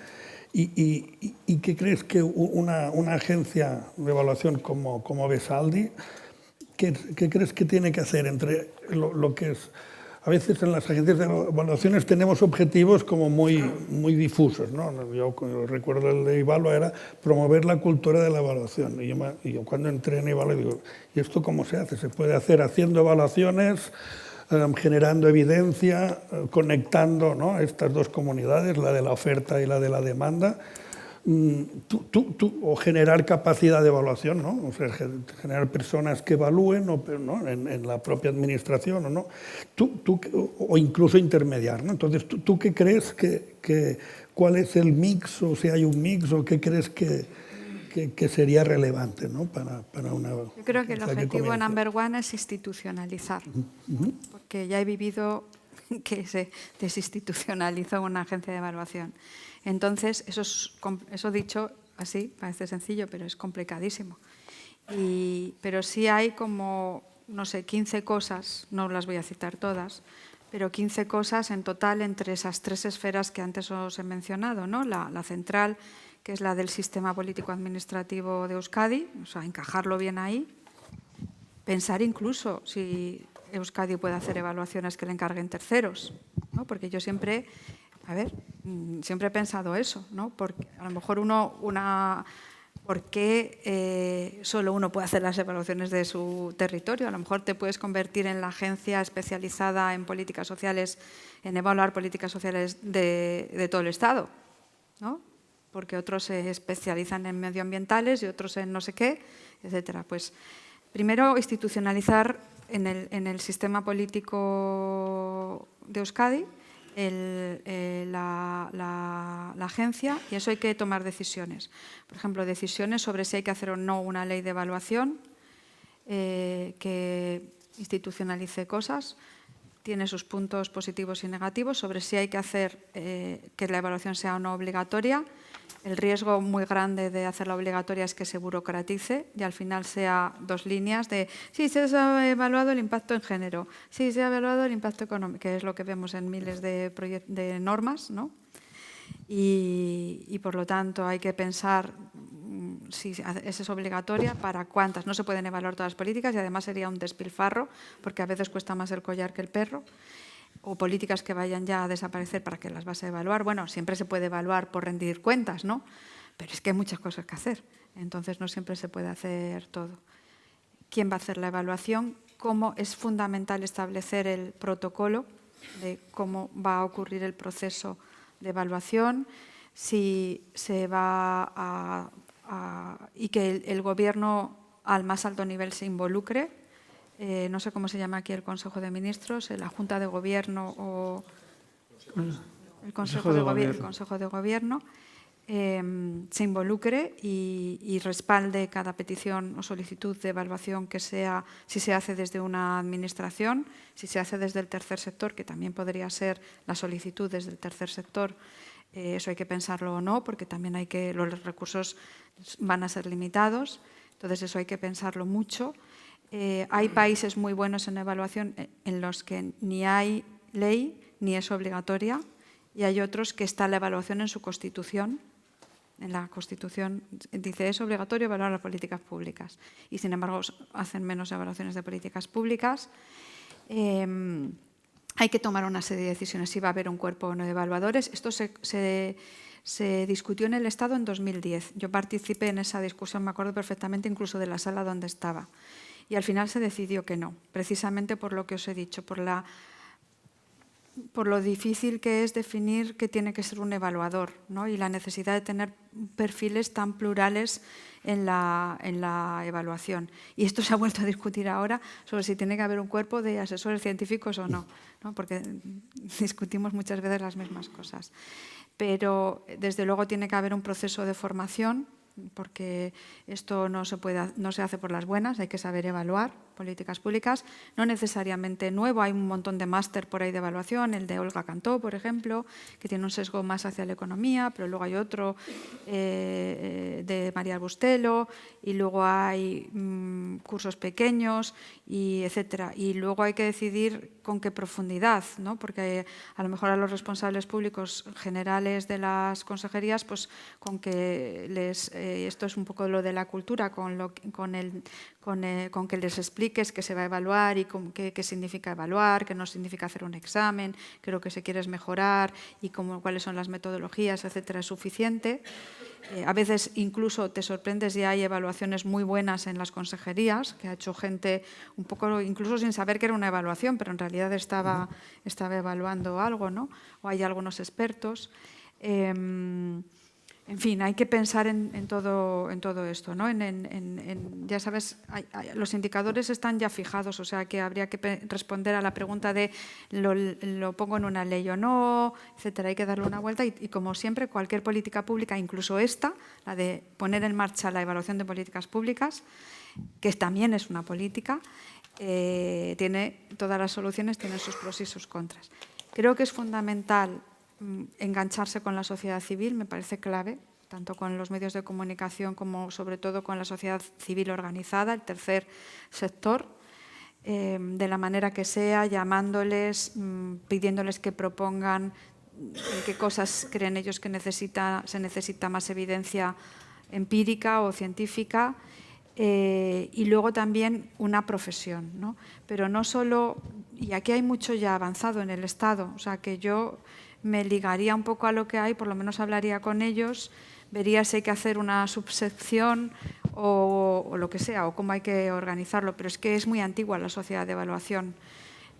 ¿Y qué crees que una agencia de evaluación como Besaldi... ¿Qué crees que tiene que hacer entre lo que es... A veces en las agencias de evaluaciones tenemos objetivos como muy difusos, ¿no? Yo recuerdo el de Ivalua era promover la cultura de la evaluación. Y yo cuando entré en Ivalua digo, ¿y esto cómo se hace? Se puede hacer haciendo evaluaciones, generando evidencia, conectando, ¿no?, estas 2 comunidades, la de la oferta y la de la demanda. O generar capacidad de evaluación, ¿no? O sea, generar personas que evalúen, ¿no? en la propia administración, ¿o no? O incluso intermediar, ¿no? Entonces, ¿tú qué crees cuál es el mix, o si hay un mix, o qué crees que sería relevante, ¿no? para una... Yo creo que el objetivo number 1 es institucionalizar, porque ya he vivido que se desinstitucionalizó una agencia de evaluación. Entonces, eso dicho así, parece sencillo, pero es complicadísimo. Pero sí hay como, no sé, 15 cosas, no las voy a citar todas, pero 15 cosas en total entre esas 3 esferas que antes os he mencionado, ¿no? La central, que es la del sistema político-administrativo de Euskadi, o sea, encajarlo bien ahí. Pensar incluso si Euskadi puede hacer evaluaciones que le encarguen terceros, ¿no? Porque yo siempre he pensado eso, ¿no? Porque a lo mejor ¿por qué solo uno puede hacer las evaluaciones de su territorio? A lo mejor te puedes convertir en la agencia especializada en políticas sociales, en evaluar políticas sociales de todo el Estado, ¿no? Porque otros se especializan en medioambientales y otros en no sé qué, etcétera. Pues primero institucionalizar en el sistema político de Euskadi la agencia, y eso hay que tomar decisiones. Por ejemplo, decisiones sobre si hay que hacer o no una ley de evaluación que institucionalice cosas, tiene sus puntos positivos y negativos, sobre si hay que hacer que la evaluación sea o no obligatoria, El riesgo muy grande de hacerla obligatoria es que se burocratice y al final sea 2 líneas de sí, se ha evaluado el impacto en género, sí, se ha evaluado el impacto económico, que es lo que vemos en miles de normas, ¿no? Y por lo tanto hay que pensar si esa es obligatoria, para cuántas. No se pueden evaluar todas las políticas y además sería un despilfarro porque a veces cuesta más el collar que el perro. O políticas que vayan ya a desaparecer para que las vas a evaluar. Bueno, siempre se puede evaluar por rendir cuentas, ¿no? Pero es que hay muchas cosas que hacer, entonces no siempre se puede hacer todo. ¿Quién va a hacer la evaluación? ¿Cómo es fundamental establecer el protocolo de cómo va a ocurrir el proceso de evaluación? Si se va y que el Gobierno al más alto nivel se involucre. No sé cómo se llama aquí el Consejo de Ministros, la Junta de Gobierno o el Consejo de Gobierno, se involucre y respalde cada petición o solicitud de evaluación que sea, si se hace desde una administración, si se hace desde el tercer sector, que también podría ser la solicitud desde el tercer sector. Eso hay que pensarlo o no, porque también los recursos van a ser limitados, entonces eso hay que pensarlo mucho. Hay países muy buenos en evaluación en los que ni hay ley ni es obligatoria y hay otros que está la evaluación en su Constitución. En la Constitución dice es obligatorio evaluar las políticas públicas y sin embargo hacen menos evaluaciones de políticas públicas. Hay que tomar una serie de decisiones si va a haber un cuerpo o no de evaluadores. Esto se discutió en el Estado en 2010. Yo participé en esa discusión, me acuerdo perfectamente incluso de la sala donde estaba. Y al final se decidió que no, precisamente por lo que os he dicho, por lo difícil que es definir qué tiene que ser un evaluador, ¿no? Y la necesidad de tener perfiles tan plurales en la evaluación. Y esto se ha vuelto a discutir ahora sobre si tiene que haber un cuerpo de asesores científicos o no, ¿no? Porque discutimos muchas veces las mismas cosas. Pero desde luego tiene que haber un proceso de formación, porque esto no se hace por las buenas, hay que saber evaluar políticas públicas, no necesariamente nuevo, hay un montón de máster por ahí de evaluación, el de Olga Cantó, por ejemplo, que tiene un sesgo más hacia la economía, pero luego hay otro de María Bustelo, y luego hay cursos pequeños, y etcétera. Y luego hay que decidir con qué profundidad, ¿no? Porque a lo mejor a los responsables públicos generales de las consejerías, pues con que esto es un poco lo de la cultura, con que les expliques qué se va a evaluar y qué significa evaluar, qué no significa hacer un examen, qué lo que se quiere es mejorar y cuáles son las metodologías, etcétera, es suficiente. A veces incluso te sorprendes y hay evaluaciones muy buenas en las consejerías, que ha hecho gente un poco, incluso sin saber que era una evaluación, pero en realidad estaba evaluando algo, ¿no? O hay algunos expertos. En fin, hay que pensar en todo esto, ¿no? Ya sabes, los indicadores están ya fijados, o sea que habría que responder a la pregunta de ¿lo pongo en una ley o no?, etcétera. Hay que darle una vuelta y como siempre, cualquier política pública, incluso esta, la de poner en marcha la evaluación de políticas públicas, que también es una política, todas las soluciones tienen sus pros y sus contras. Creo que es fundamental engancharse con la sociedad civil, me parece clave, tanto con los medios de comunicación como sobre todo con la sociedad civil organizada, el tercer sector, de la manera que sea, llamándoles, pidiéndoles que propongan en qué cosas creen ellos que se necesita más evidencia empírica o científica, y luego también una profesión, ¿no? Pero no solo, y aquí hay mucho ya avanzado en el Estado, o sea que yo me ligaría un poco a lo que hay, por lo menos hablaría con ellos, vería si hay que hacer una subsección o lo que sea, o cómo hay que organizarlo, pero es que es muy antigua la sociedad de evaluación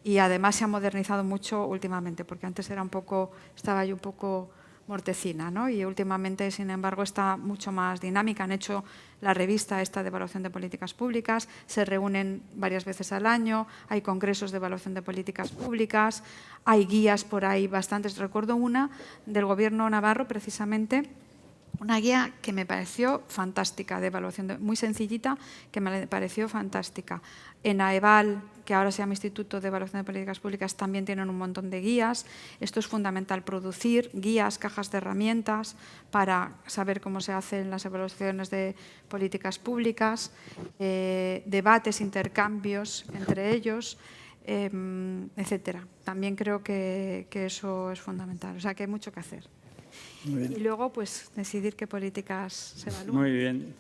y además se ha modernizado mucho últimamente, porque antes estaba yo un poco mortecina, ¿no? Y últimamente, sin embargo, está mucho más dinámica. Han hecho la revista esta de evaluación de políticas públicas, se reúnen varias veces al año, hay congresos de evaluación de políticas públicas, hay guías por ahí bastantes. Recuerdo una del Gobierno navarro, precisamente, Una guía que me pareció fantástica, de evaluación muy sencillita, que me pareció fantástica. En AEVAL, que ahora se llama Instituto de Evaluación de Políticas Públicas, también tienen un montón de guías. Esto es fundamental, producir guías, cajas de herramientas para saber cómo se hacen las evaluaciones de políticas públicas, debates, intercambios entre ellos, etcétera. También creo que eso es fundamental. O sea, que hay mucho que hacer. Y luego, pues, decidir qué políticas se evalúan. Muy bien.